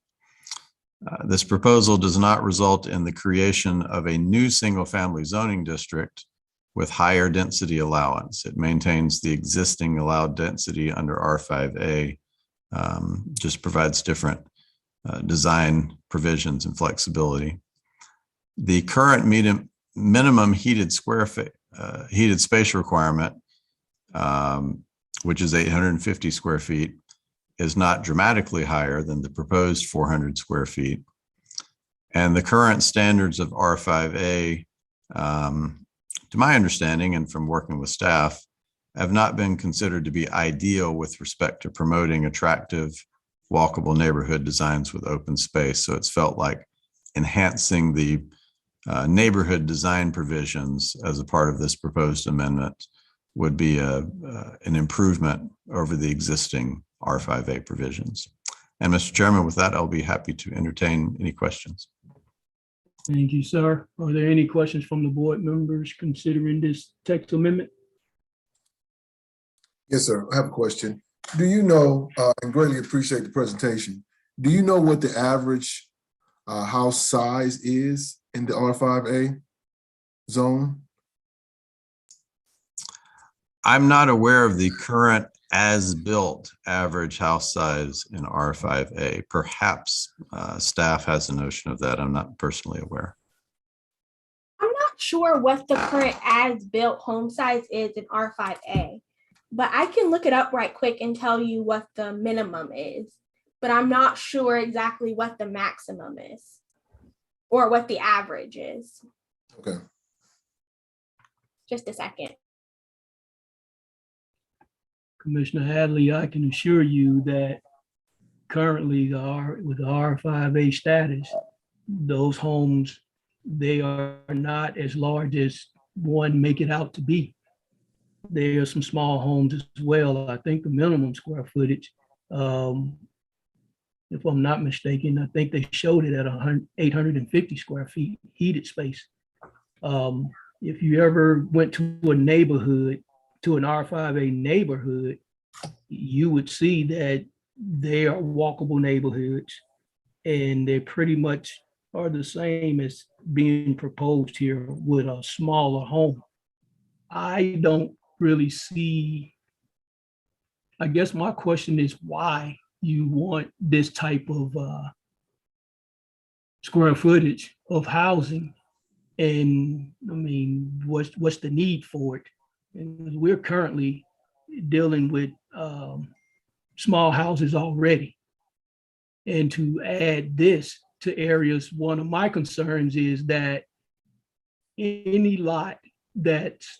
This proposal does not result in the creation of a new single-family zoning district with higher density allowance. It maintains the existing allowed density under R5A, just provides different design provisions and flexibility. The current minimum heated space requirement, which is 850 square feet, is not dramatically higher than the proposed 400 square feet. And the current standards of R5A, to my understanding and from working with staff, have not been considered to be ideal with respect to promoting attractive, walkable neighborhood designs with open space. So it's felt like enhancing the neighborhood design provisions as a part of this proposed amendment would be an improvement over the existing R5A provisions. And Mr. Chairman, with that, I'll be happy to entertain any questions. Thank you, sir. Are there any questions from the board members considering this text amendment? Yes, sir. I have a question. Do you know, and greatly appreciate the presentation, do you know what the average house size is in the R5A zone? I'm not aware of the current as-built average house size in R5A. Perhaps staff has a notion of that. I'm not personally aware. I'm not sure what the current as-built home size is in R5A, but I can look it up right quick and tell you what the minimum is. But I'm not sure exactly what the maximum is or what the average is. Okay. Just a second. Commissioner Hadley, I can assure you that currently with the R5A status, those homes, they are not as large as one make it out to be. There are some small homes as well. I think the minimum square footage, if I'm not mistaken, I think they showed it at 850 square feet heated space. If you ever went to a neighborhood, to an R5A neighborhood, you would see that they are walkable neighborhoods and they pretty much are the same as being proposed here with a smaller home. I don't really see, I guess my question is why you want this type of square footage of housing. And I mean, what's the need for it? And we're currently dealing with small houses already. And to add this to areas, one of my concerns is that any lot that's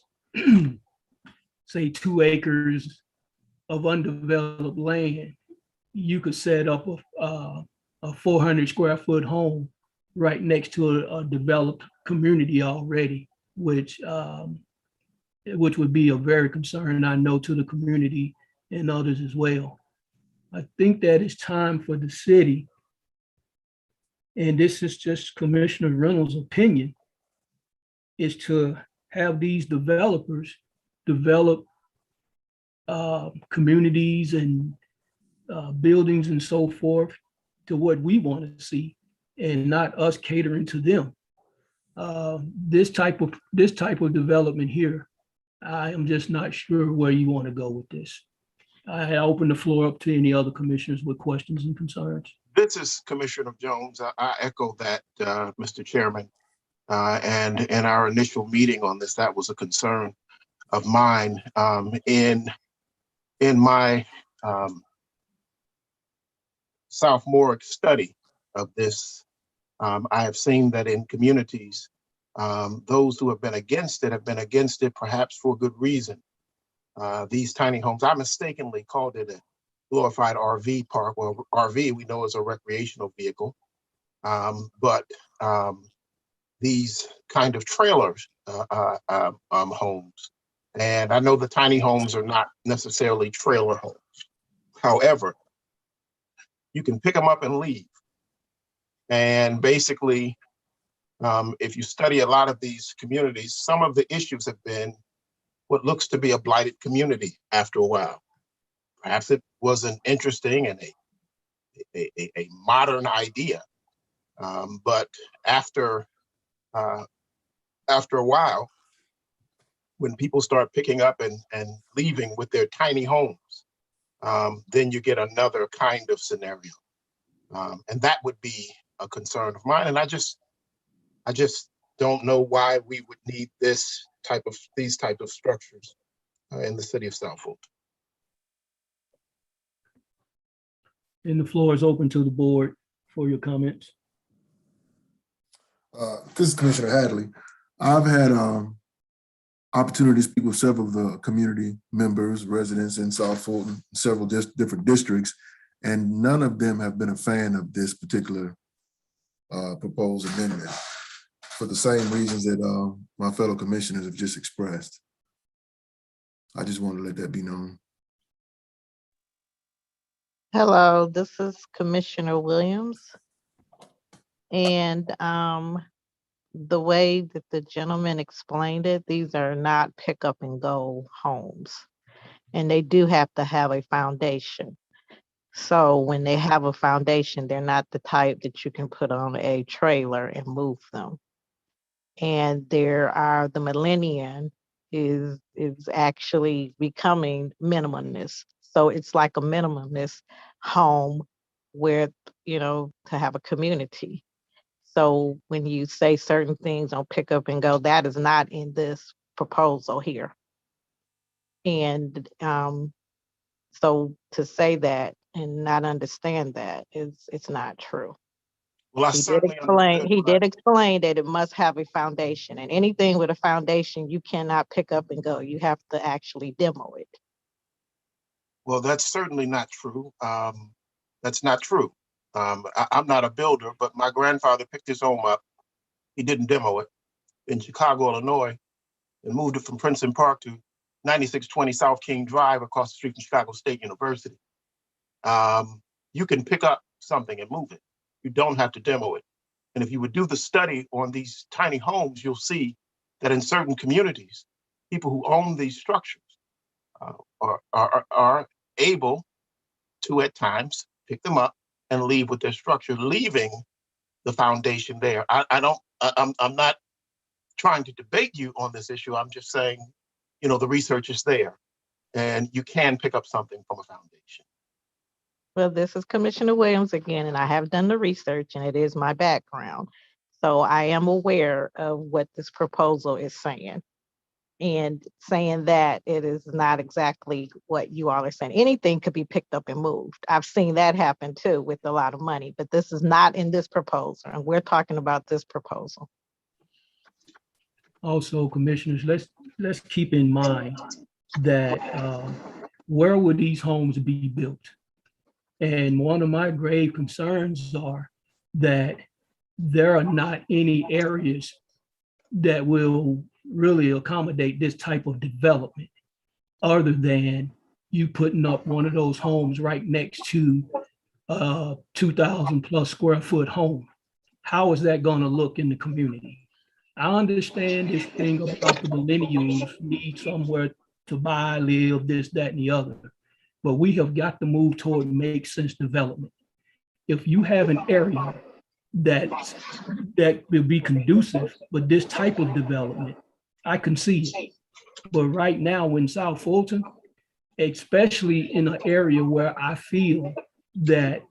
say 2 acres of undeveloped land, you could set up a 400 square foot home right next to a developed community already, which would be a very concern, I know, to the community and others as well. I think that it's time for the city, and this is just Commissioner Reynolds' opinion, is to have these developers develop communities and buildings and so forth to what we want to see, and not us catering to them. This type of development here, I am just not sure where you want to go with this. I open the floor up to any other commissioners with questions and concerns. This is Commissioner Jones. I echo that, Mr. Chairman. And in our initial meeting on this, that was a concern of mine. In my sophomore study of this, I have seen that in communities, those who have been against it perhaps for good reason. These tiny homes, I mistakenly called it a glorified RV park. Well, RV we know is a recreational vehicle, but these kind of trailers homes. And I know the tiny homes are not necessarily trailer homes. However, you can pick them up and leave. And basically, if you study a lot of these communities, some of the issues have been what looks to be a blighted community after a while. Perhaps it wasn't interesting and a modern idea, but after a while, when people start picking up and leaving with their tiny homes, then you get another kind of scenario, and that would be a concern of mine. And I just don't know why we would need these type of structures in the city of Southfield. And the floor is open to the board for your comments. This is Commissioner Hadley. I've had opportunity to speak with several of the community members, residents in South Fulton, several different districts, and none of them have been a fan of this particular proposed amendment for the same reasons that my fellow commissioners have just expressed. I just want to let that be known. Hello, this is Commissioner Williams. And the way that the gentleman explained it, these are not pick up and go homes. And they do have to have a foundation. So when they have a foundation, they're not the type that you can put on a trailer and move them. And there are the millennium is actually becoming minimalist. So it's like a minimalist home where, to have a community. So when you say certain things on pick up and go, that is not in this proposal here. And so to say that and not understand that it's not true. Well, I certainly understood. He did explain that it must have a foundation, and anything with a foundation, you cannot pick up and go. You have to actually demo it. Well, that's certainly not true. That's not true. I'm not a builder, but my grandfather picked his home up. He didn't demo it in Chicago, Illinois, and moved it from Princeton Park to 9620 South King Drive across the street from Chicago State University. You can pick up something and move it. You don't have to demo it. And if you would do the study on these tiny homes, you'll see that in certain communities, people who own these structures are able to at times pick them up and leave with their structure, leaving the foundation there. I'm not trying to debate you on this issue. I'm just saying, the research is there and you can pick up something from a foundation. Well, this is Commissioner Williams again, and I have done the research and it is my background. So I am aware of what this proposal is saying. And saying that it is not exactly what you all are saying. Anything could be picked up and moved. I've seen that happen too with a lot of money, but this is not in this proposal. And we're talking about this proposal. Also, commissioners, let's keep in mind that where would these homes be built? And one of my grave concerns are that there are not any areas that will really accommodate this type of development other than you putting up one of those homes right next to a 2,000 plus square foot home. How is that going to look in the community? I understand this thing about the millennials need somewhere to buy, live, this, that, and the other, but we have got to move toward make sense development. If you have an area that will be conducive with this type of development, I can see it. But right now in South Fulton, especially in an area where I feel that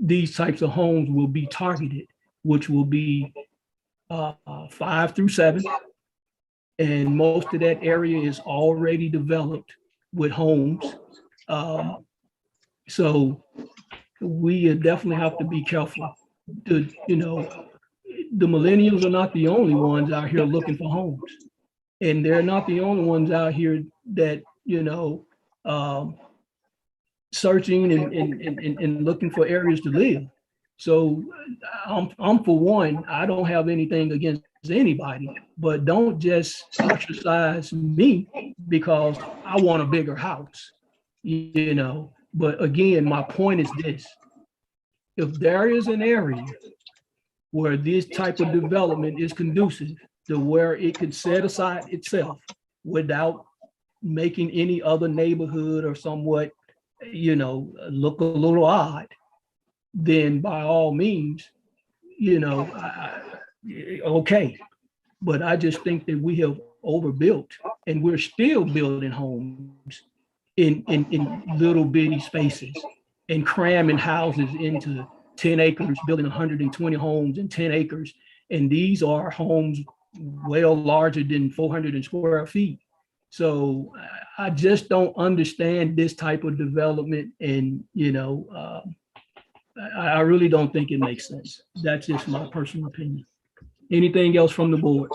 these types of homes will be targeted, which will be 5 through 7, and most of that area is already developed with homes. So we definitely have to be careful. The millennials are not the only ones out here looking for homes, and they're not the only ones out here that searching and looking for areas to live. So I'm for one, I don't have anything against anybody, but don't just ostracize me because I want a bigger house, But again, my point is this: if there is an area where this type of development is conducive to where it could set aside itself without making any other neighborhood or somewhat, look a little odd, then by all means, okay. But I just think that we have overbuilt and we're still building homes in little bitty spaces and cramming houses into 10 acres, building 120 homes in 10 acres. And these are homes well larger than 400 square feet. So I just don't understand this type of development. And, I really don't think it makes sense. That's just my personal opinion. Anything else from the board?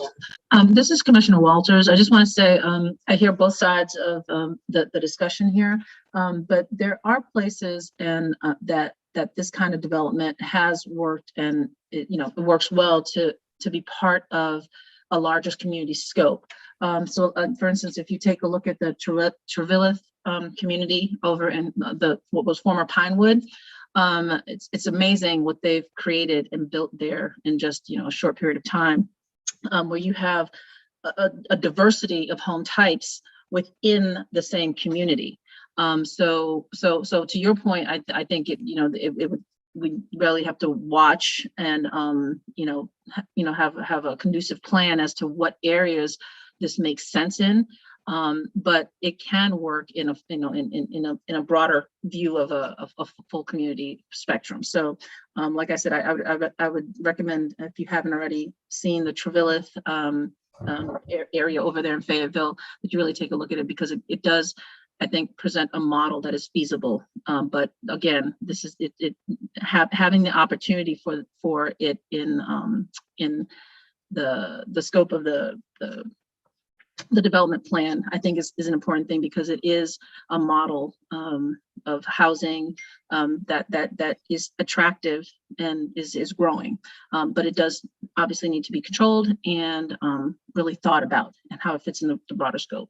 This is Commissioner Walters. I just want to say I hear both sides of the discussion here, but there are places and that this kind of development has worked, and it works well to be part of a larger community scope. So, for instance, if you take a look at the Trevillith community over in what was former Pinewood. It's amazing what they've created and built there in just a short period of time, where you have a diversity of home types within the same community. So to your point, I think we really have to watch and have a conducive plan as to what areas this makes sense in. But it can work in a broader view of a full community spectrum. So, like I said, I would recommend, if you haven't already seen the Trevillith area over there in Fayetteville, that you really take a look at it, because it does, I think, present a model that is feasible. But again, this is having the opportunity for it in the scope of the development plan, I think is an important thing, because it is a model of housing that is attractive and is growing. But it does obviously need to be controlled and really thought about, and how it fits in the broader scope.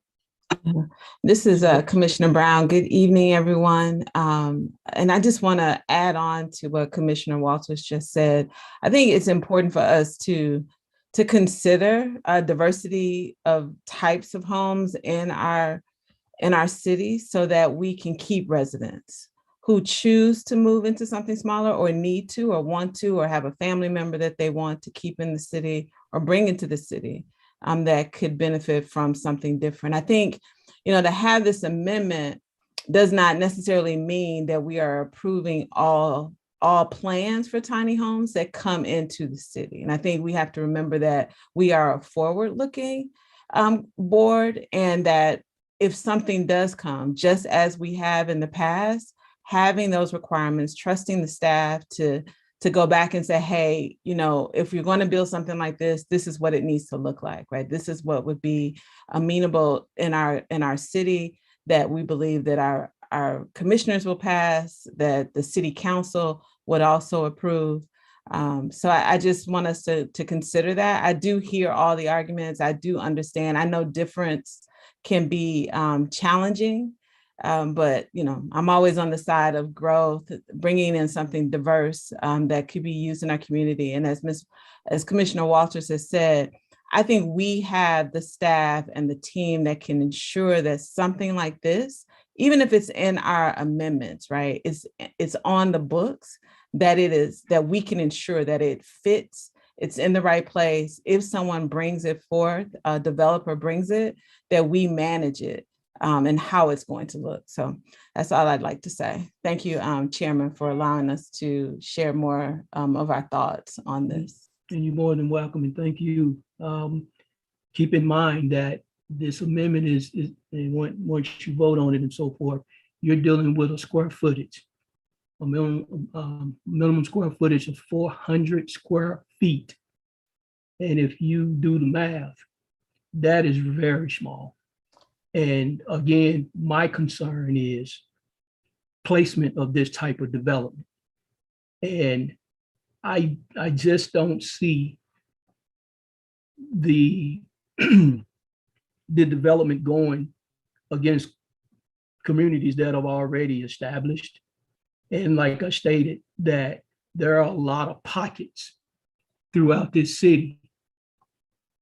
This is Commissioner Brown. Good evening, everyone. And I just want to add on to what Commissioner Walters just said. I think it's important for us to consider a diversity of types of homes in our city, so that we can keep residents who choose to move into something smaller, or need to, or want to, or have a family member that they want to keep in the city or bring into the city, that could benefit from something different. I think, to have this amendment does not necessarily mean that we are approving all plans for tiny homes that come into the city. And I think we have to remember that we are a forward-looking board, and that if something does come, just as we have in the past, having those requirements, trusting the staff to go back and say, hey, if you're going to build something like this, this is what it needs to look like, right? This is what would be amenable in our city, that we believe that our commissioners will pass, that the city council would also approve. So I just want us to consider that. I do hear all the arguments. I do understand. I know difference can be challenging, but I'm always on the side of growth, bringing in something diverse that could be used in our community. And as Commissioner Walters has said, I think we have the staff and the team that can ensure that something like this, even if it's in our amendments, right, it's on the books, that we can ensure that it fits, it's in the right place. If someone brings it forth, a developer brings it, that we manage it and how it's going to look. So that's all I'd like to say. Thank you, Chairman, for allowing us to share more of our thoughts on this. And you're more than welcome, and thank you. Keep in mind that this amendment is and once you vote on it and so forth, you're dealing with a square footage, a minimum square footage of 400 square feet. And if you do the math, that is very small. And again, my concern is placement of this type of development. And I just don't see the development going against communities that have already established. And like I stated, that there are a lot of pockets throughout this city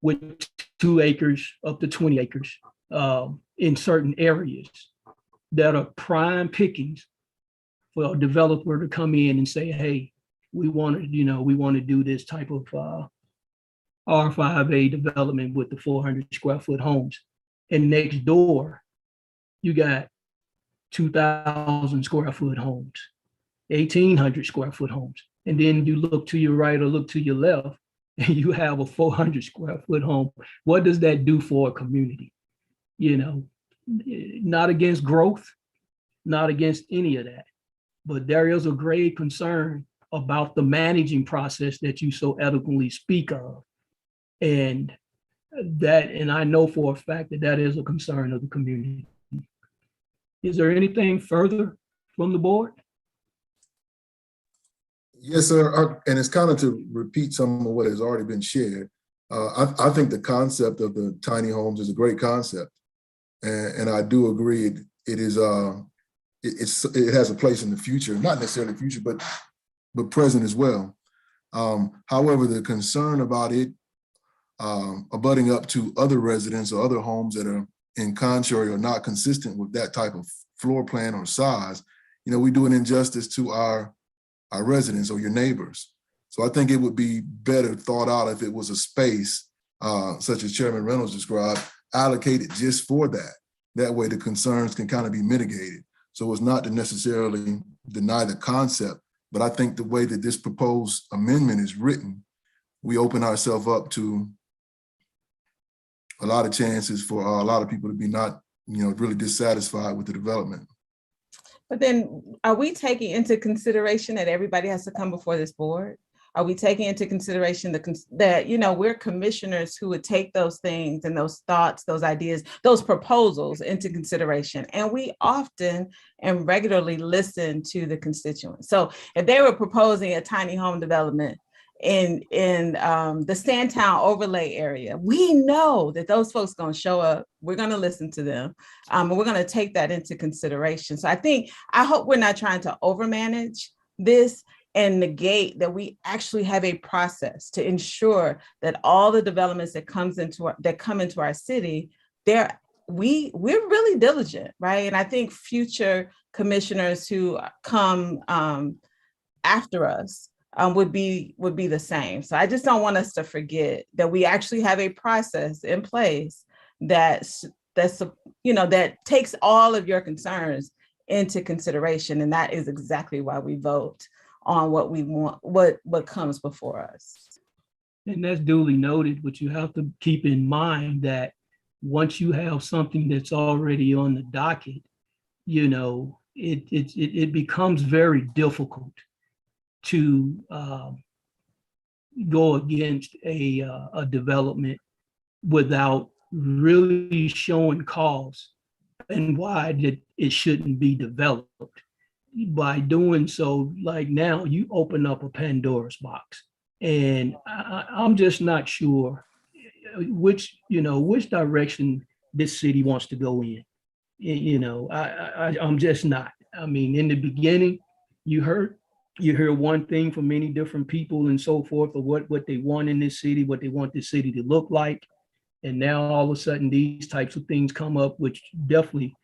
with 2 acres up to 20 acres in certain areas that are prime pickings for a developer to come in and say, hey, we want to do this type of R5a development with the 400 square foot homes. And next door, you got 2,000 square foot homes, 1,800 square foot homes. And then you look to your right or look to your left, and you have a 400 square foot home. What does that do for a community? Not against growth, not against any of that, but there is a grave concern about the managing process that you so eloquently speak of. And I know for a fact that is a concern of the community. Is there anything further from the board? Yes, sir. And it's kind of to repeat some of what has already been shared. I think the concept of the tiny homes is a great concept. And I do agree it has a place in the future, not necessarily future, but present as well. However, the concern about it abutting up to other residents or other homes that are in contrary or not consistent with that type of floor plan or size, we do an injustice to our residents or your neighbors. So I think it would be better thought out if it was a space, such as Chairman Reynolds described, allocated just for that. That way the concerns can kind of be mitigated. So it's not to necessarily deny the concept, but I think the way that this proposed amendment is written, we open ourselves up to a lot of chances for a lot of people to be not, really dissatisfied with the development. But then are we taking into consideration that everybody has to come before this board? Are we taking into consideration that, we're commissioners who would take those things and those thoughts, those ideas, those proposals into consideration? And we often and regularly listen to the constituents. So if they were proposing a tiny home development in the Sandtown overlay area, we know that those folks are going to show up. We're going to listen to them, and we're going to take that into consideration. So I hope we're not trying to overmanage this and negate that we actually have a process to ensure that all the developments that come into our city, we're really diligent, right? And I think future commissioners who come after us would be the same. So I just don't want us to forget that we actually have a process in place that takes all of your concerns into consideration, and that is exactly why we vote on what we want, what comes before us. And that's duly noted, but you have to keep in mind that once you have something that's already on the docket, it becomes very difficult to go against a development without really showing cause and why it shouldn't be developed. By doing so, like now, you open up a Pandora's box, and I'm just not sure which direction this city wants to go in. I'm just not. I mean, in the beginning, you hear one thing from many different people and so forth of what they want in this city, what they want this city to look like, and now all of a sudden these types of things come up, which definitely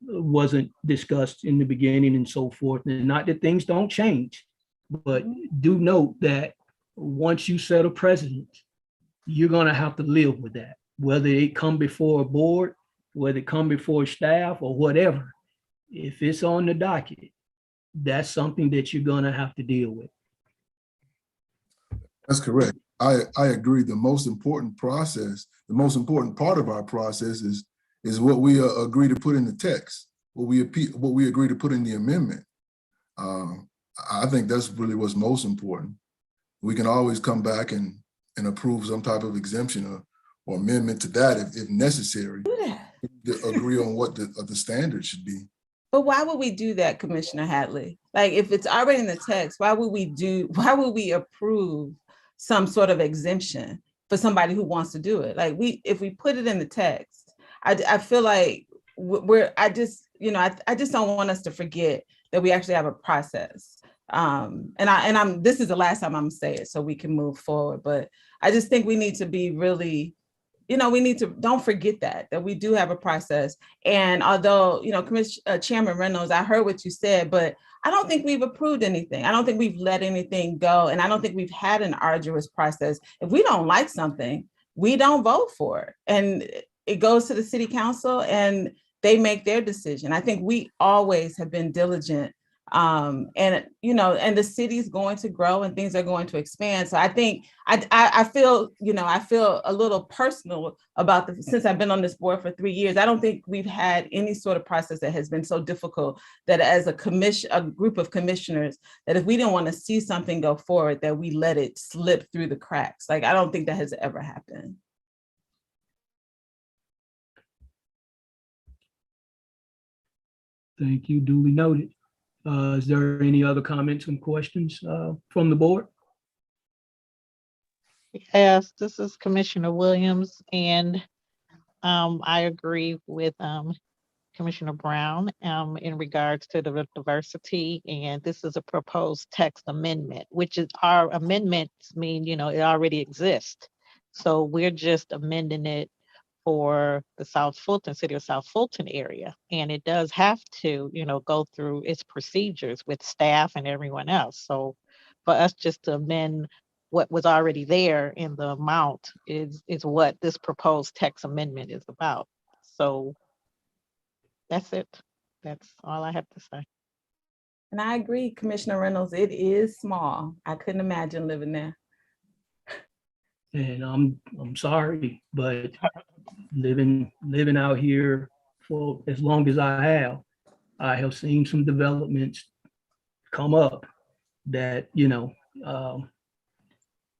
wasn't discussed in the beginning and so forth. And not that things don't change, but do note that once you set a precedent, you're going to have to live with that, whether it come before a board, whether it come before staff or whatever. If it's on the docket, that's something that you're going to have to deal with. That's correct. I agree. The most important part of our process is what we agree to put in the text, what we agree to put in the amendment. I think that's really what's most important. We can always come back and approve some type of exemption or amendment to that if necessary, to agree on what the standard should be. But why would we do that, Commissioner Hadley? Like, if it's already in the text, why would we approve some sort of exemption for somebody who wants to do it? Like, if we put it in the text, I feel like I just don't want us to forget that we actually have a process. This is the last time I'm gonna say it so we can move forward. But I just think we need to be really, don't forget that we do have a process. And although, Chairman Reynolds, I heard what you said, but I don't think we've approved anything. I don't think we've let anything go. And I don't think we've had an arduous process. If we don't like something, we don't vote for it. And it goes to the city council and they make their decision. I think we always have been diligent. And the city's going to grow and things are going to expand. So I think I feel a little personal about since I've been on this board for 3 years, I don't think we've had any sort of process that has been so difficult that as a group of commissioners, that if we didn't want to see something go forward, that we let it slip through the cracks. Like, I don't think that has ever happened. Thank you, duly noted. Is there any other comments and questions from the board? Yes, this is Commissioner Williams, and I agree with Commissioner Brown in regards to the diversity, and this is a proposed text amendment, which is our amendments mean, it already exists. So we're just amending it for the South Fulton, city of South Fulton area. And it does have to, go through its procedures with staff and everyone else. So for us just to amend what was already there in the amount is what this proposed text amendment is about. So that's it. That's all I have to say. And I agree, Commissioner Reynolds, it is small. I couldn't imagine living there. And I'm sorry, but living out here for as long as I have seen some developments come up that,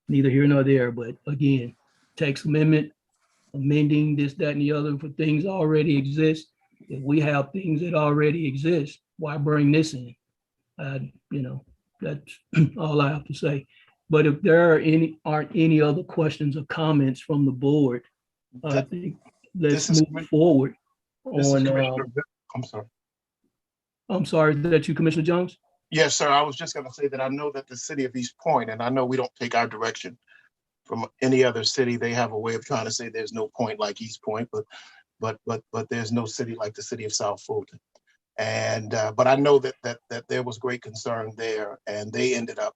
neither here nor there. But again, text amendment, amending this, that, and the other for things already exist. If we have things that already exist, why bring this in? That's all I have to say. But if there aren't any other questions or comments from the board, I think let's move forward on. I'm sorry. I'm sorry, is that you, Commissioner Jones? Yes, sir. I was just going to say that I know that the city of East Point, and I know we don't take our direction from any other city. They have a way of trying to say there's no point like East Point, but there's no city like the city of South Fulton. And but I know that there was great concern there, and they ended up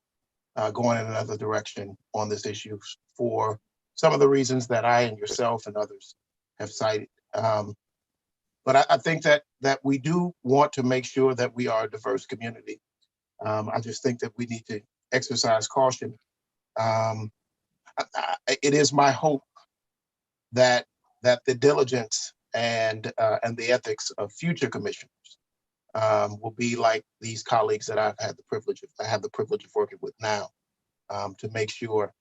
going in another direction on this issue for some of the reasons that I and yourself and others have cited. But I think that we do want to make sure that we are a diverse community. I just think that we need to exercise caution. It is my hope that the diligence and the ethics of future commissioners will be like these colleagues that I have the privilege of working with now, to make sure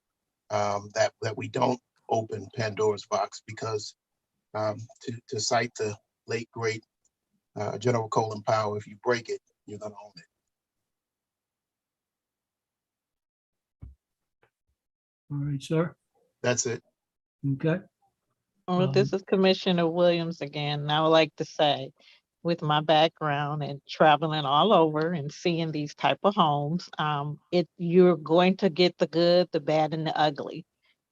that we don't open Pandora's box, because to cite the late great General Colin Powell, if you break it, you're gonna own it. All right, sir. That's it. Okay. Well, this is Commissioner Williams again. And I would like to say, with my background and traveling all over and seeing these type of homes, you're going to get the good, the bad, and the ugly.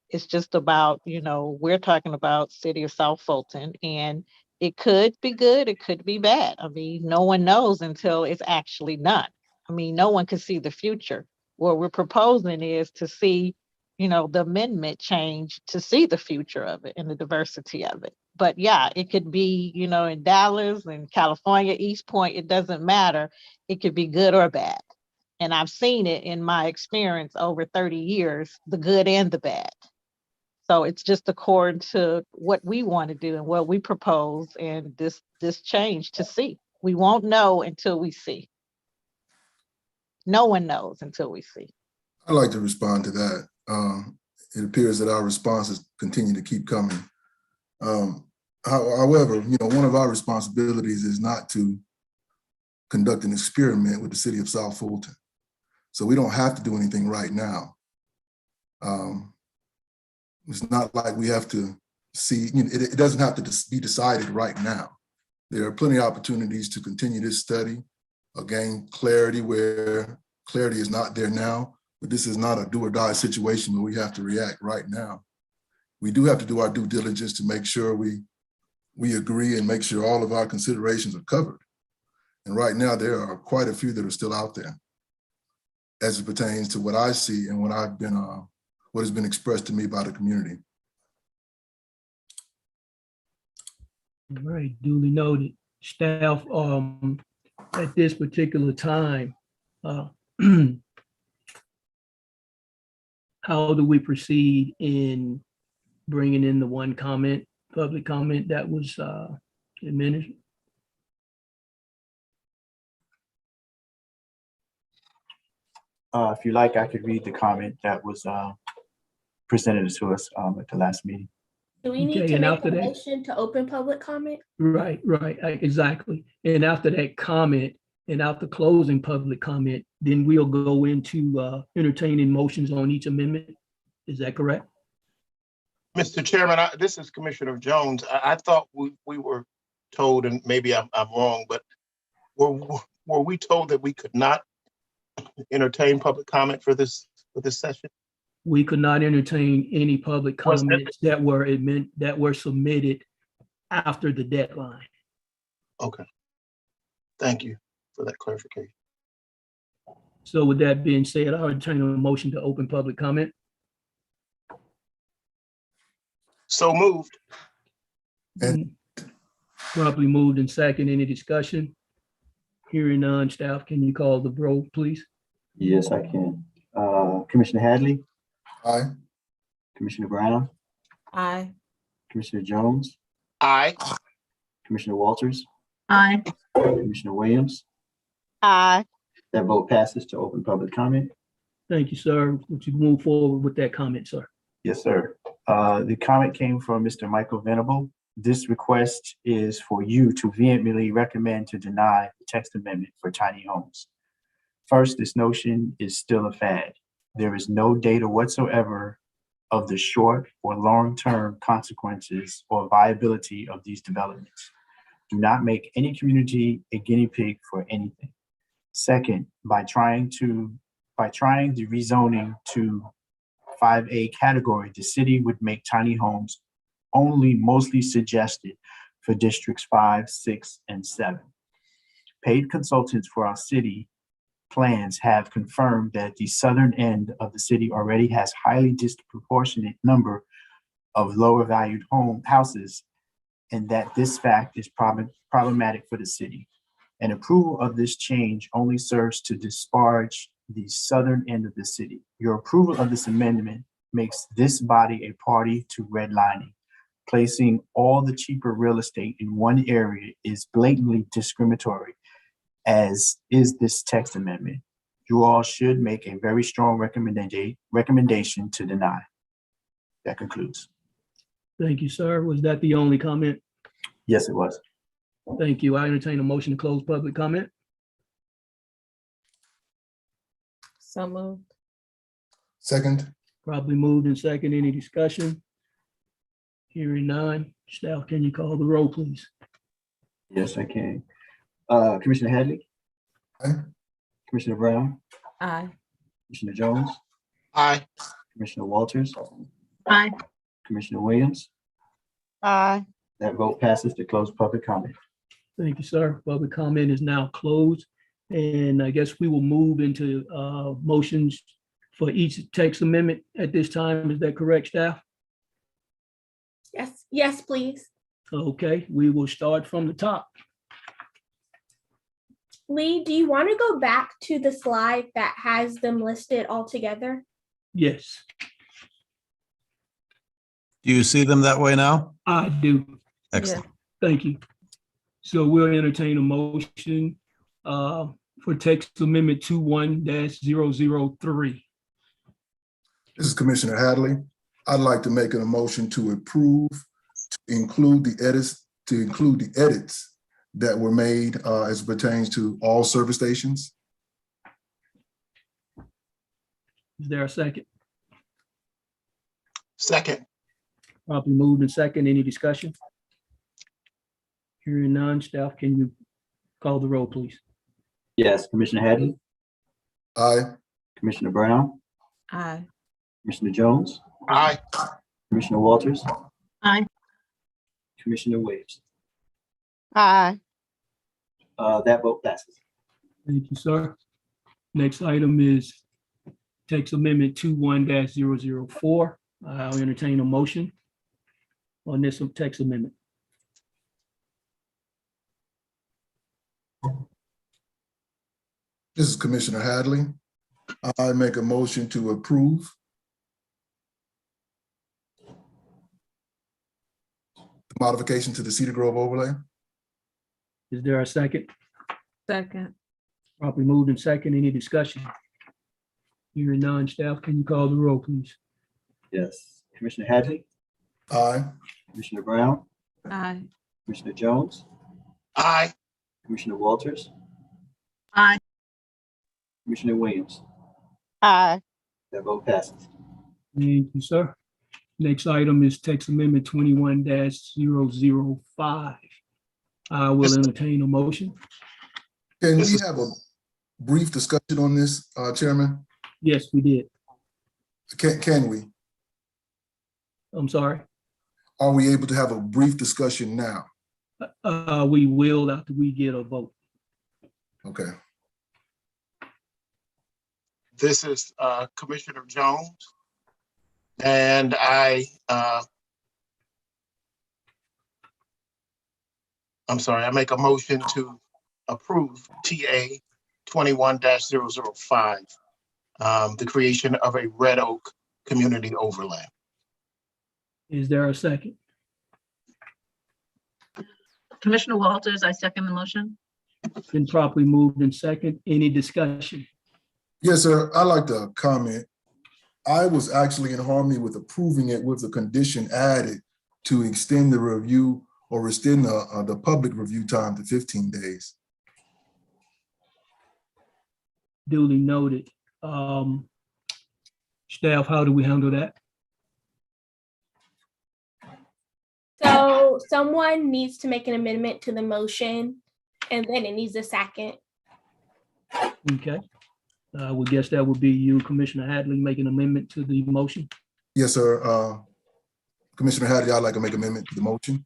It's just about, we're talking about city of South Fulton, and it could be good, it could be bad. I mean, no one knows until it's actually done. I mean, no one can see the future. What we're proposing is to see, the amendment change to see the future of it and the diversity of it. But yeah, it could be, in Dallas and California, East Point, it doesn't matter. It could be good or bad. And I've seen it in my experience over 30 years, the good and the bad. So it's just according to what we want to do and what we propose, and this change to see. We won't know until we see. No one knows until we see. I'd like to respond to that. It appears that our responses continue to keep coming. However, one of our responsibilities is not to conduct an experiment with the city of South Fulton. So we don't have to do anything right now. It's not like we have to see, it doesn't have to be decided right now. There are plenty of opportunities to continue this study, gain clarity where clarity is not there now, but this is not a do or die situation where we have to react right now. We do have to do our due diligence to make sure we agree and make sure all of our considerations are covered. And right now there are quite a few that are still out there as it pertains to what I see and what has been expressed to me by the community. All right, duly noted. Staff, at this particular time, how do we proceed in bringing in the one comment, public comment that was administered? If you like, I could read the comment that was presented to us at the last meeting. Do we need Okay, to and make after a that- motion to open public comment? Right, exactly. And after that comment and after closing public comment, then we'll go into entertaining motions on each amendment. Is that correct? Mr. Chairman, this is Commissioner Jones. I thought we were told, and maybe I'm wrong, but were we told that we could not entertain public comment for this session? We could not entertain any public comments that were submitted after the deadline. Okay. Thank you for that clarification. So with that being said, I'll entertain a motion to open public comment. So moved. And- Properly moved in second. Any discussion? Hearing none, staff, can you call the roll, please? Yes, I can. Commissioner Hadley, Aye. Commissioner Brown, Aye. Commissioner Jones, Aye. Commissioner Walters, Aye. Commissioner Williams. Aye. That vote passes to open public comment. Thank you, sir. Would you move forward with that comment, sir? Yes, sir. The comment came from Mr. Michael Venable. This request is for you to vehemently recommend to deny the text amendment for tiny homes. First, this notion is still a fad. There is no data whatsoever of the short or long-term consequences or viability of these developments. Do not make any community a guinea pig for anything. Second, by trying the rezoning to 5A category, the city would make tiny homes only mostly suggested for districts 5, 6, and 7. Paid consultants for our city plans have confirmed that the southern end of the city already has highly disproportionate number of lower valued houses, and that this fact is problematic for the city. An approval of this change only serves to disparage the southern end of the city. Your approval of this amendment makes this body a party to redlining. Placing all the cheaper real estate in one area is blatantly discriminatory, as is this text amendment. You all should make a very strong recommendation to deny. That concludes. Thank you, sir. Was that the only comment? Yes, it was. Thank you. I entertain a motion to close public comment. So moved. Second. Probably moved in second. Any discussion? Hearing none. Staff, can you call the roll, please? Yes, I can. Commissioner Hadley, Aye. Commissioner Brown, Aye. Commissioner Jones, Aye. Commissioner Walters, Aye. Commissioner Williams. Aye. That vote passes to close public comment. Thank you, sir. Public comment is now closed. And I guess we will move into motions for each text amendment at this time. Is that correct, staff? Yes, please. Okay, we will start from the top. Lee, do you want to go back to the slide that has them listed all together? Yes, Do you see them that way now? I do. Excellent. Thank you. So we'll entertain a motion for text amendment 21-003. This is Commissioner Hadley. I'd like to make a motion to approve, to include the edits that were made as it pertains to all service stations. Is there a second? Second. Properly moved in second. Any discussion? Hearing none, staff, can you call the roll, please? Yes, Commissioner Hadley, Aye. Commissioner Brown, Aye. Commissioner Jones, Aye. Commissioner Walters, Aye. Commissioner Williams. Aye. That vote passes. Thank you, sir. Next item is text amendment 21-004. I'll entertain a motion on this text amendment. This is Commissioner Hadley. I make a motion to approve the modification to the Cedar Grove overlay. Is there a second? Second. Properly moved in second. Any discussion? Hearing none, staff, can you call the roll, please? Yes, Commissioner Hadley, Aye. Commissioner Brown, Aye. Commissioner Jones, Aye. Commissioner Walters, Aye. Commissioner Williams. Aye. That vote passes. Thank you, sir. Next item is text amendment 21-005. I will entertain a motion. Can This we is- have a brief discussion on this, Chairman? Yes, we did. Can we? I'm sorry. Are we able to have a brief discussion now? We will after we get a vote. Okay. This is Commissioner Jones. And I I'm sorry, I make a motion to approve TA 21-005, the creation of a Red Oak community overlay. Is there a second? Commissioner Walters, I second the motion. Been properly moved in second. Any discussion? Yes, sir. I'd like to comment. I was actually in harmony with approving it with the condition added to extend the review or extend the public review time to 15 days. Duly noted. Staff, how do we handle that? So someone needs to make an amendment to the motion and then it needs a second. Okay. We guess that would be you, Commissioner Hadley, make an amendment to the motion. Yes, sir. Commissioner Hadley, I'd like to make an amendment to the motion.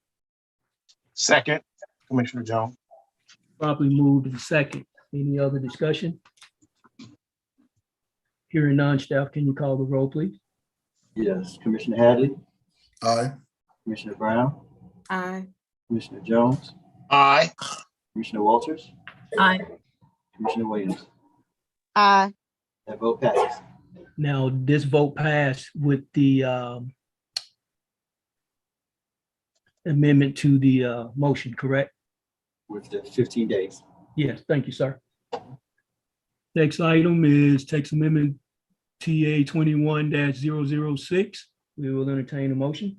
Second, Commissioner Jones. Properly moved in second. Any other discussion? Hearing none, staff, can you call the roll, please? Yes, Commissioner Hadley, Aye. Commissioner Brown, Aye. Commissioner Jones, Aye. Commissioner Walters, Aye. Commissioner Williams. Aye. That vote passes. Now, this vote passed with the amendment to the motion, correct? With the 15 days. Yes, thank you, sir. Next item is text amendment TA 21-006. We will entertain a motion.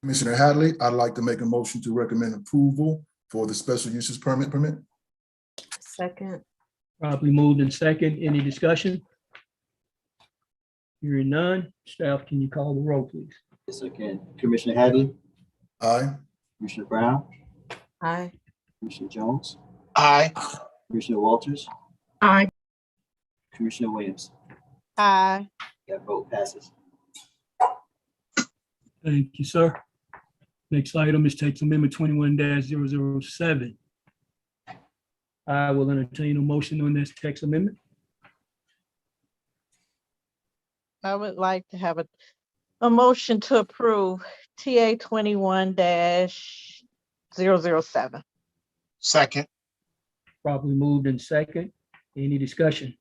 Commissioner Hadley, I'd like to make a motion to recommend approval for the special uses permit. Second. Properly moved in second. Any discussion? Hearing none, staff, can you call the roll, please? Yes, I can. Commissioner Hadley, Aye. Commissioner Brown, Aye. Commissioner Jones, Aye. Commissioner Walters, Aye. Commissioner Williams. Aye. That vote passes. Thank you, sir. Next item is text amendment 21-007. I will entertain a motion on this text amendment. I would like to have a motion to approve TA 21-007. Second, Properly moved in second. Any discussion?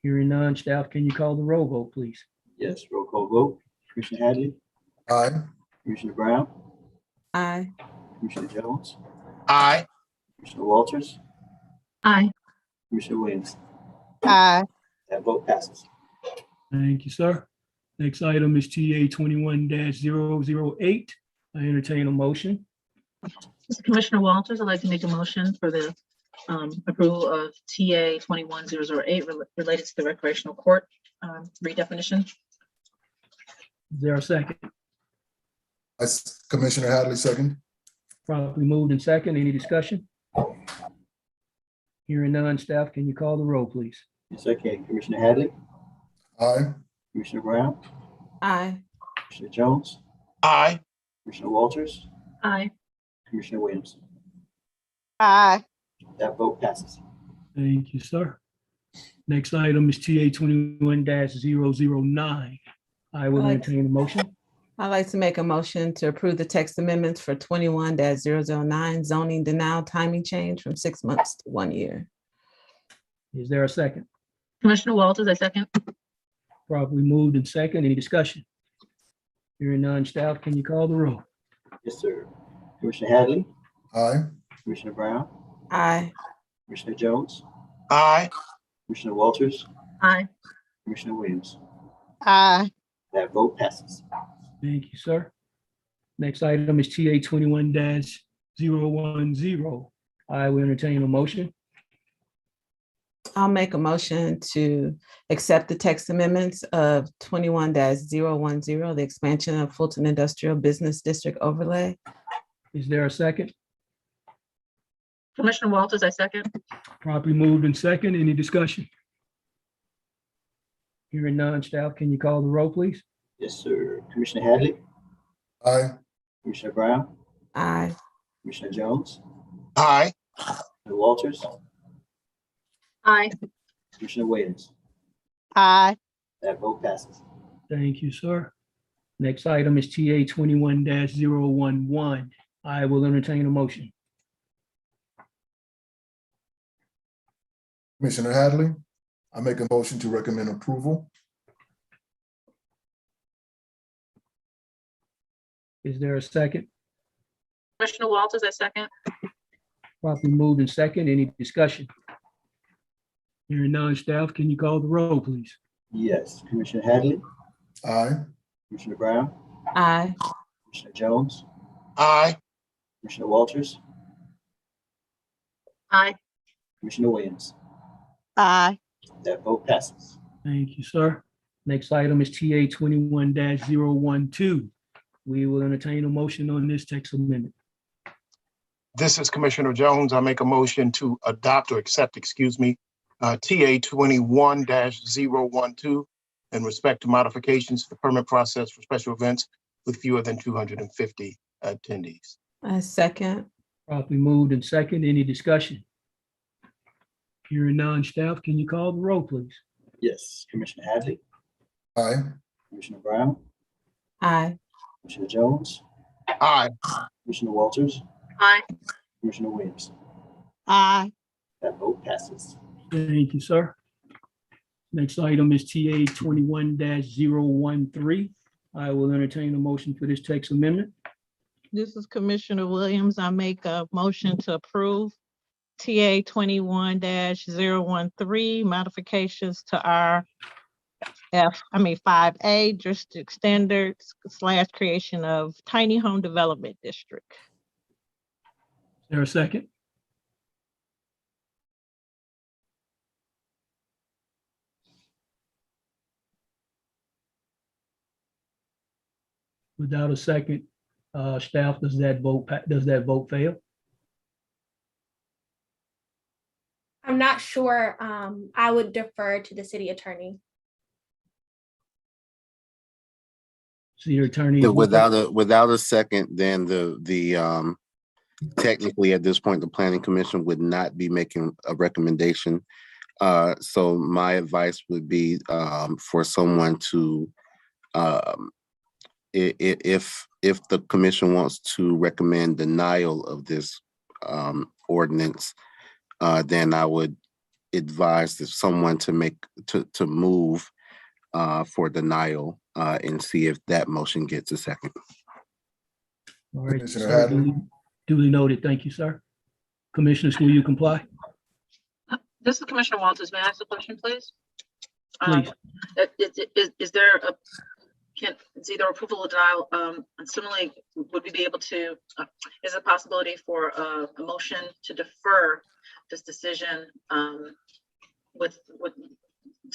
Hearing none, staff, can you call the roll vote, please? Yes, roll call vote. Commissioner Hadley, Aye. Commissioner Brown, Aye. Commissioner Jones, aye. Commissioner Walters, Aye. Commissioner Williams. Aye. That vote passes. Thank you, sir. Next item is TA 21-008. I entertain a motion. Commissioner Walters, I'd like to make a motion for the approval of TA 21-008 related to the recreational court redefinition. Is there a second? Commissioner Hadley, second. Properly moved in second. Any discussion? Hearing none, staff, can you call the roll, please? Yes, I can. Commissioner Hadley, Aye. Commissioner Brown, Aye. Commissioner Jones, Aye. Commissioner Walters, Aye. Commissioner Williams. Aye. That vote passes. Thank you, sir. Next item is TA 21-009. I will Aye. entertain a motion. I'd like to make a motion to approve the text amendments for 21-009 zoning denial timing change from 6 months to 1 year. Is there a second? Commissioner Walters, I second. Properly moved in second. Any discussion? Hearing none, staff, can you call the roll? Yes, sir. Commissioner Hadley, Aye. Commissioner Brown, Aye. Commissioner Jones, Aye. Commissioner Walters, Aye. Commissioner Williams. Aye. That vote passes. Thank you, sir. Next item is TA 21-010. I will entertain a motion. I'll make a motion to accept the text amendments of 21-010, the expansion of Fulton Industrial Business District overlay. Is there a second? Commissioner Walters, I second. Properly moved in second. Any discussion? Hearing none, staff, can you call the roll, please? Yes, sir. Commissioner Hadley, Aye. Commissioner Brown, Aye. Commissioner Jones, Aye. Commissioner Walters, Aye. Commissioner Williams. Aye. That vote passes. Thank you, sir. Next item is TA 21-011. I will entertain a motion. Commissioner Hadley, I make a motion to recommend approval. Is there a second? Commissioner Walters, I second. Properly moved and second. Any discussion? Hearing none, staff, can you call the roll, please? Yes, Commissioner Hadley, Aye. Commissioner Brown, Aye. Commissioner Jones, Aye. Commissioner Walters, Aye. Commissioner Williams. Aye. That vote passes. Thank you, sir. Next item is TA 21-012. We will entertain a motion on this text amendment. This is Commissioner Jones. I make a motion to adopt or accept, TA 21-012 in respect to modifications to the permit process for special events with fewer than 250 attendees. I second. Properly moved and second. Any discussion? Hearing none, staff, can you call the roll, please? Yes, Commissioner Hadley, Aye. Commissioner Brown, Aye. Commissioner Jones, Aye. Commissioner Walters, Aye. Commissioner Williams. Aye. That vote passes. Thank you, sir. Next item is TA 21-013. I will entertain a motion for this text amendment. This is Commissioner Williams. I make a motion to approve TA 21-013 modifications to our 5A district standards / creation of tiny home development district. Is there a second? Without a second, staff, does that vote fail? I'm not sure. I would defer to the city attorney. City attorney. Without a second, then the technically at this point, the planning commission would not be making a recommendation. So my advice would be for someone to, if the commission wants to recommend denial of this ordinance, then I would advise that someone to move for denial and see if that motion gets a second. All right, Commissioner sir, Hadley. duly noted. Thank you, sir. Commissioners, will you comply? This is Commissioner Walters. May I ask a question, please? Please. Is there it's either approval or denial? And similarly, would we be able to, is it a possibility for a motion to defer this decision to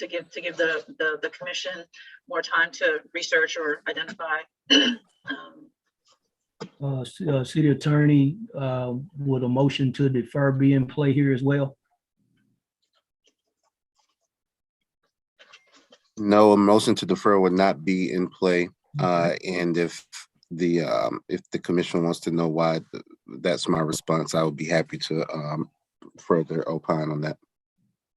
give the commission more time to research or identify? City attorney, would a motion to defer be in play here as well? No, a motion to defer would not be in play. And if the commission wants to know why, that's my response. I would be happy to further opine on that.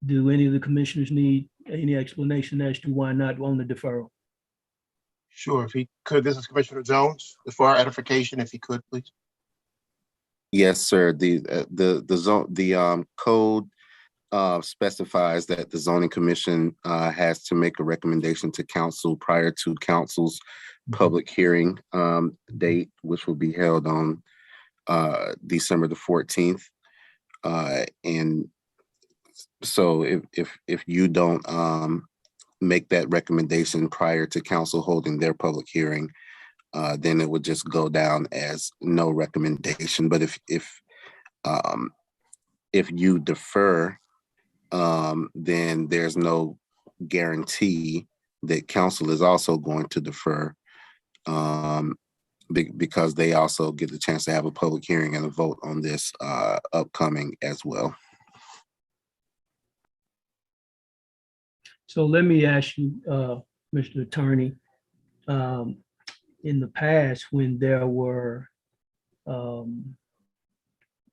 Do any of the commissioners need any explanation as to why not on the deferral? Sure, if he could. This is Commissioner Jones. For our edification, if he could, please. Yes, sir. The code specifies that the zoning commission has to make a recommendation to council prior to council's public hearing date, which will be held on December the 14th. And so if you don't make that recommendation prior to council holding their public hearing, then it would just go down as no recommendation. But if you defer, then there's no guarantee that council is also going to defer, because they also get the chance to have a public hearing and a vote on this upcoming as well. So let me ask you, Mr. Attorney, in the past, when there were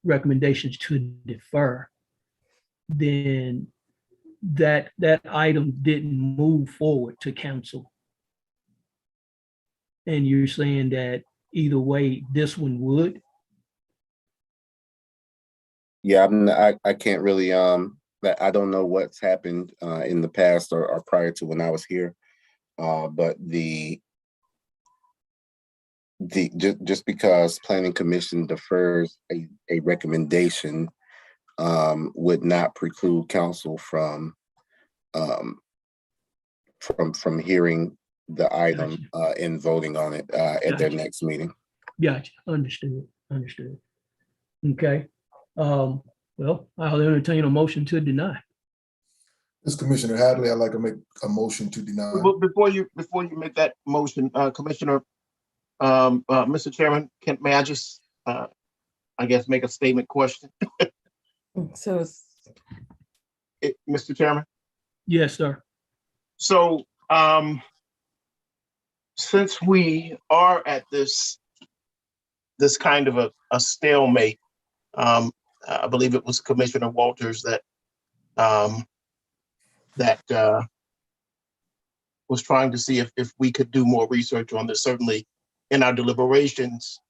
recommendations to defer, then that item didn't move forward to council. And you're saying that either way, this one would? Yeah, I can't really, I don't know what's happened in the past or prior to when I was here. But just because planning commission defers a recommendation would not preclude council from hearing the item and voting on it at their Gotcha. next meeting. Gotcha. Understood. Understood. Okay. Well, I'll entertain a motion to deny. This Commissioner Hadley, I'd like to make a motion to deny. Well, before you make that motion, Commissioner, Mr. Chairman, may I just, I guess, make a statement question? So Mr. Chairman? Yes, sir. So, since we are at this kind of a stalemate, I believe it was Commissioner Walters that was trying to see if we could do more research on this. Certainly in our deliberations,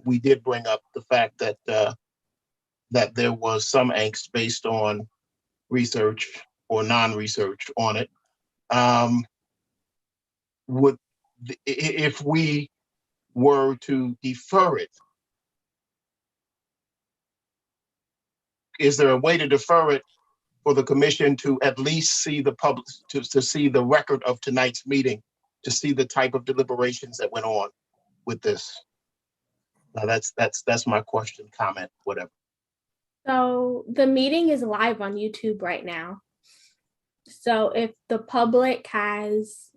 we did bring up the fact that that there was some angst based on research or non-research on it. If we were to defer it, is there a way to defer it for the commission to at least see the public, to see the record of tonight's meeting, to see the type of deliberations that went on with this? Now that's my question, comment, whatever. So the meeting is live on YouTube right now. So if the public has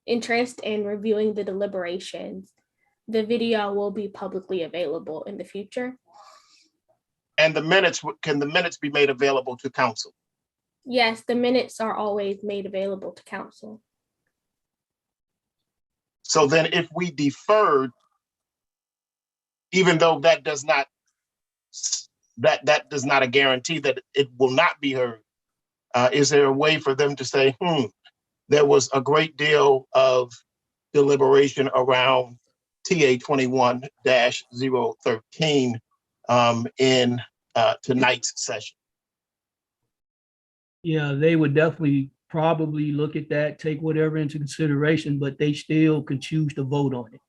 interest in reviewing the deliberations, the video will be publicly available in the future. And can the minutes be made available to council? Yes, the minutes are always made available to council. So then if we deferred, even though that does not a guarantee that it will not be heard, is there a way for them to say, there was a great deal of deliberation around TA 21-013 in tonight's session? Yeah, they would definitely probably look at that, take whatever into consideration, but they still could choose to vote on it.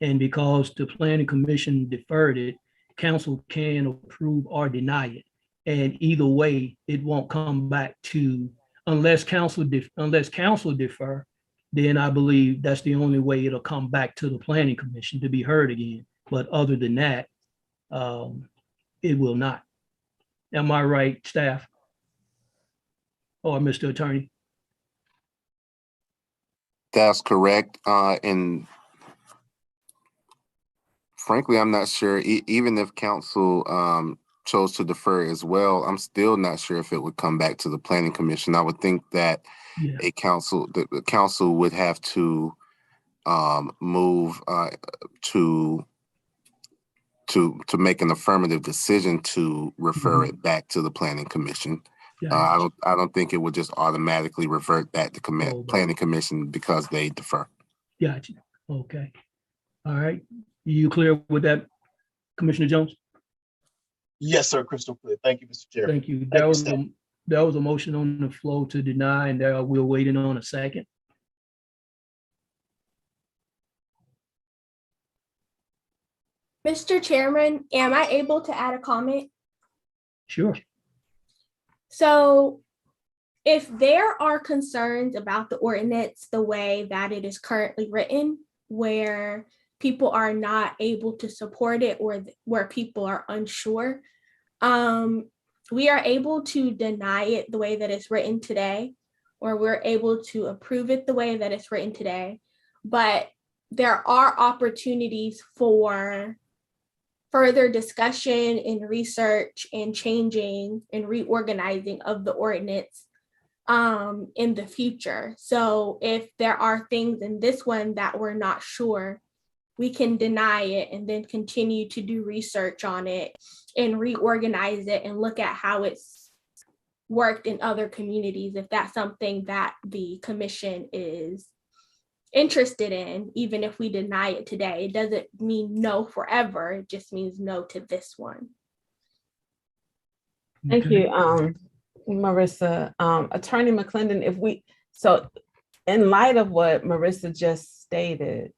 And because the planning commission deferred it, council can approve or deny it. And either way, it won't come back to, unless council defer, then I believe that's the only way it'll come back to the planning commission to be heard again. But other than that, it will not. Am I right, staff? Or Mr. Attorney? That's correct. And frankly, I'm not sure, even if council chose to defer as well, I'm still not sure if it would come back to the planning commission. I would think that the council would have to move to make an affirmative decision to refer it back to the planning commission. I don't think it would just automatically revert back to planning commission because they defer. Gotcha. Okay. All right. You clear with that, Commissioner Jones? Yes, sir. Crystal clear. Thank you, Mr. Chair. Thank you. That was a motion on the floor to deny, and we're waiting on a second. Mr. Chairman, am I able to add a comment? Sure. So if there are concerns about the ordinance, the way that it is currently written, where people are not able to support it or where people are unsure, we are able to deny it the way that it's written today, or we're able to approve it the way that it's written today. But there are opportunities for further discussion and research and changing and reorganizing of the ordinance in the future. So if there are things in this one that we're not sure, we can deny it and then continue to do research on it and reorganize it and look at how it's worked in other communities, if that's something that the commission is interested in, even if we deny it today. It doesn't mean no forever. It just means no to this one. Thank Okay. you, Marissa. Attorney McClendon, so in light of what Marissa just stated,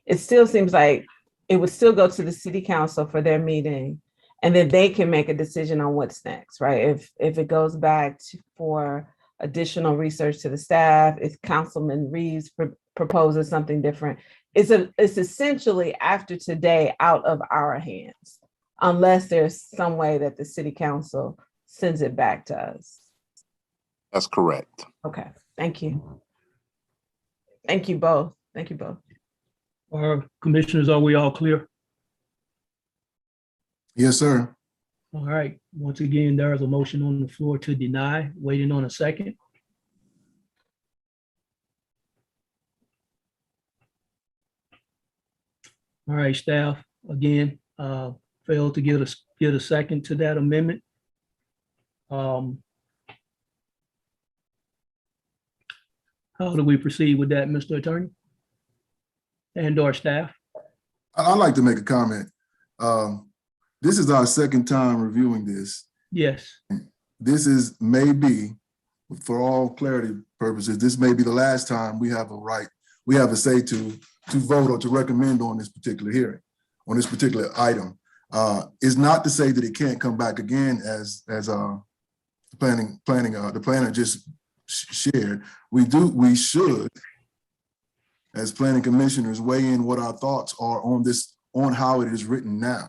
it still seems like it would still go to the city council for their meeting, and then they can make a decision on what's next, right? If it goes back for additional research to the staff, if Councilman Reeves proposes something different, it's essentially after today out of our hands, unless there's some way that the city council sends it back to us. That's correct. Okay, thank you. Thank you both. Thank you both. Commissioners, are we all clear? Yes, sir. All right. Once again, there is a motion on the floor to deny. Waiting on a second. All right, staff, again, failed to get a second to that amendment. How do we proceed with that, Mr. Attorney? And our staff? I'd like to make a comment. This is our second time reviewing this. Yes. This is maybe, for all clarity purposes, this may be the last time we have a say to vote or to recommend on this particular hearing, on this particular item. It's not to say that it can't come back again, as the planner just shared. We should, as planning commissioners, weigh in what our thoughts are on this, on how it is written now.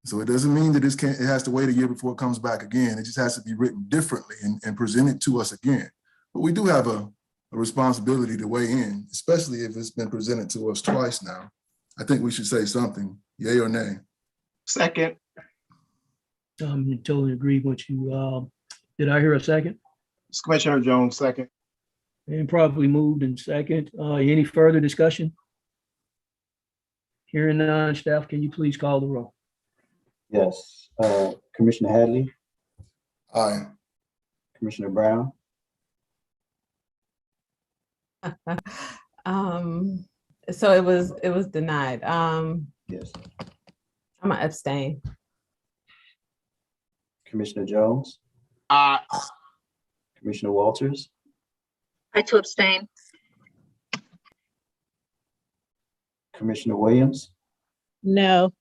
So it doesn't mean that it has to wait a year before it comes back again. It just has to be written differently and presented to us again. But we do have a responsibility to weigh in, especially if it's been presented to us twice now. I think we should say something, yay or nay. Second. Totally agree with you. Did I hear a second? It's Commissioner Jones, second. And probably moved in second. Any further discussion? Hearing none, staff, can you please call the roll? Yes. Commissioner Hadley, Aye. Commissioner Brown, So it was denied. yes. I'm gonna abstain. Commissioner Jones, Commissioner Walters, I to abstain. Commissioner Williams. No.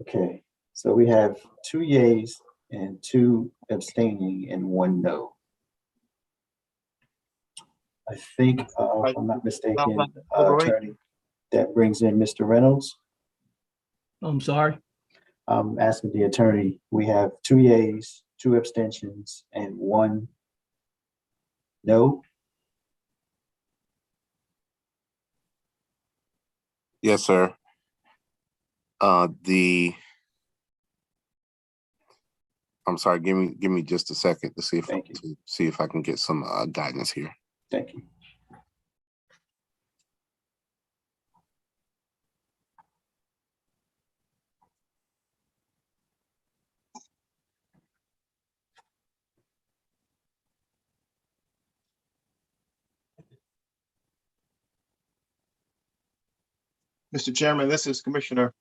Okay, so we have 2 yays and 2 abstaining and 1 no. I think, if I'm not mistaken, Attorney, that brings in Mr. Reynolds. I'm sorry. I'm asking the attorney, we have 2 yays, 2 abstentions, and 1 no. Yes, sir. I'm sorry, give me just a second to see if I can get some guidance here. Thank you. Mr. Chairman, this is Commissioner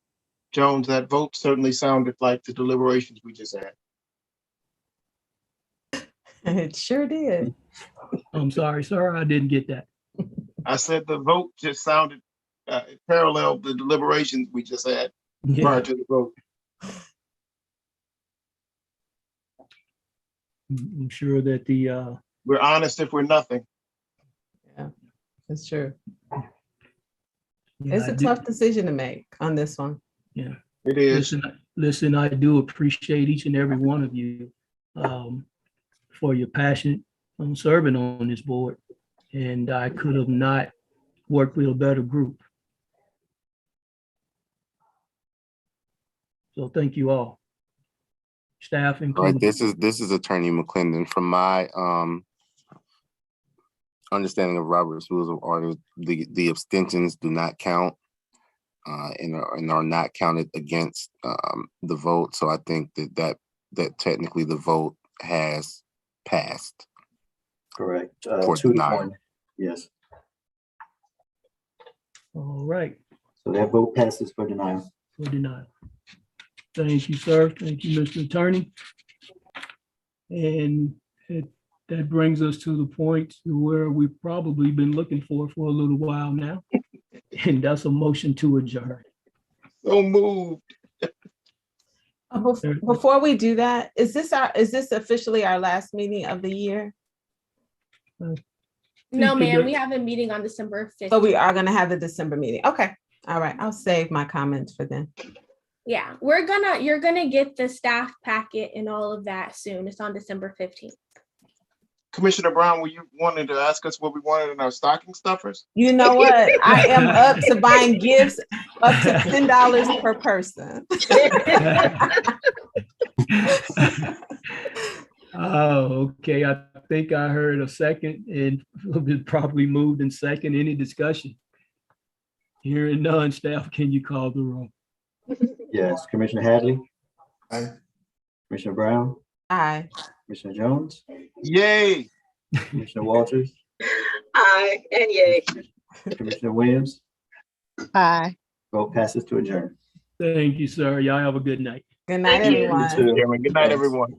Jones. That vote certainly sounded like the deliberations we just had. It sure did. I'm sorry, sir. I didn't get that. I said the vote just sounded parallel the deliberations we just had prior to the vote. I'm sure that the We're honest if we're nothing. Yeah, it's true. yeah, It's a tough decision to make on this one. Yeah. It is. Listen, I do appreciate each and every one of you for your passion on serving on this board. And I could have not worked with a better group. So thank you all. Staff included. Right, this is Attorney McClendon. From my understanding of Robert's Rules of Order, the abstentions do not count and are not counted against the vote. So I think that technically the vote has passed. Correct. For 2 to denial. 1. Yes. All right, So that vote passes for denial. for denial. Thank you, sir. Thank you, Mr. Attorney. And that brings us to the point where we've probably been looking for a little while now. And that's a motion to adjourn. So moved. Before we do that, is this officially our last meeting of the year? No, ma'am, we have a meeting on December 15th. So we are gonna have the December meeting. Okay, all right, I'll save my comments for then. Yeah, you're gonna get the staff packet and all of that soon. It's on December 15th. Commissioner Brown, were you wanting to ask us what we wanted in our stocking stuffers? You know what? I am up to buying gifts up to $10 per person. Oh, okay. I think I heard a second and it probably moved in second. Any discussion? Hearing none, staff, can you call the roll? Yes. Commissioner Hadley, Aye. Commissioner Brown, Aye. Commissioner Jones, Yay. Commissioner Walters, Aye, and yay. Commissioner Williams. Aye. Vote passes to adjourn. Thank you, sir. Y'all have a good night. Good night, Thank you. everyone. You too. Chairman, good night, Thanks. everyone.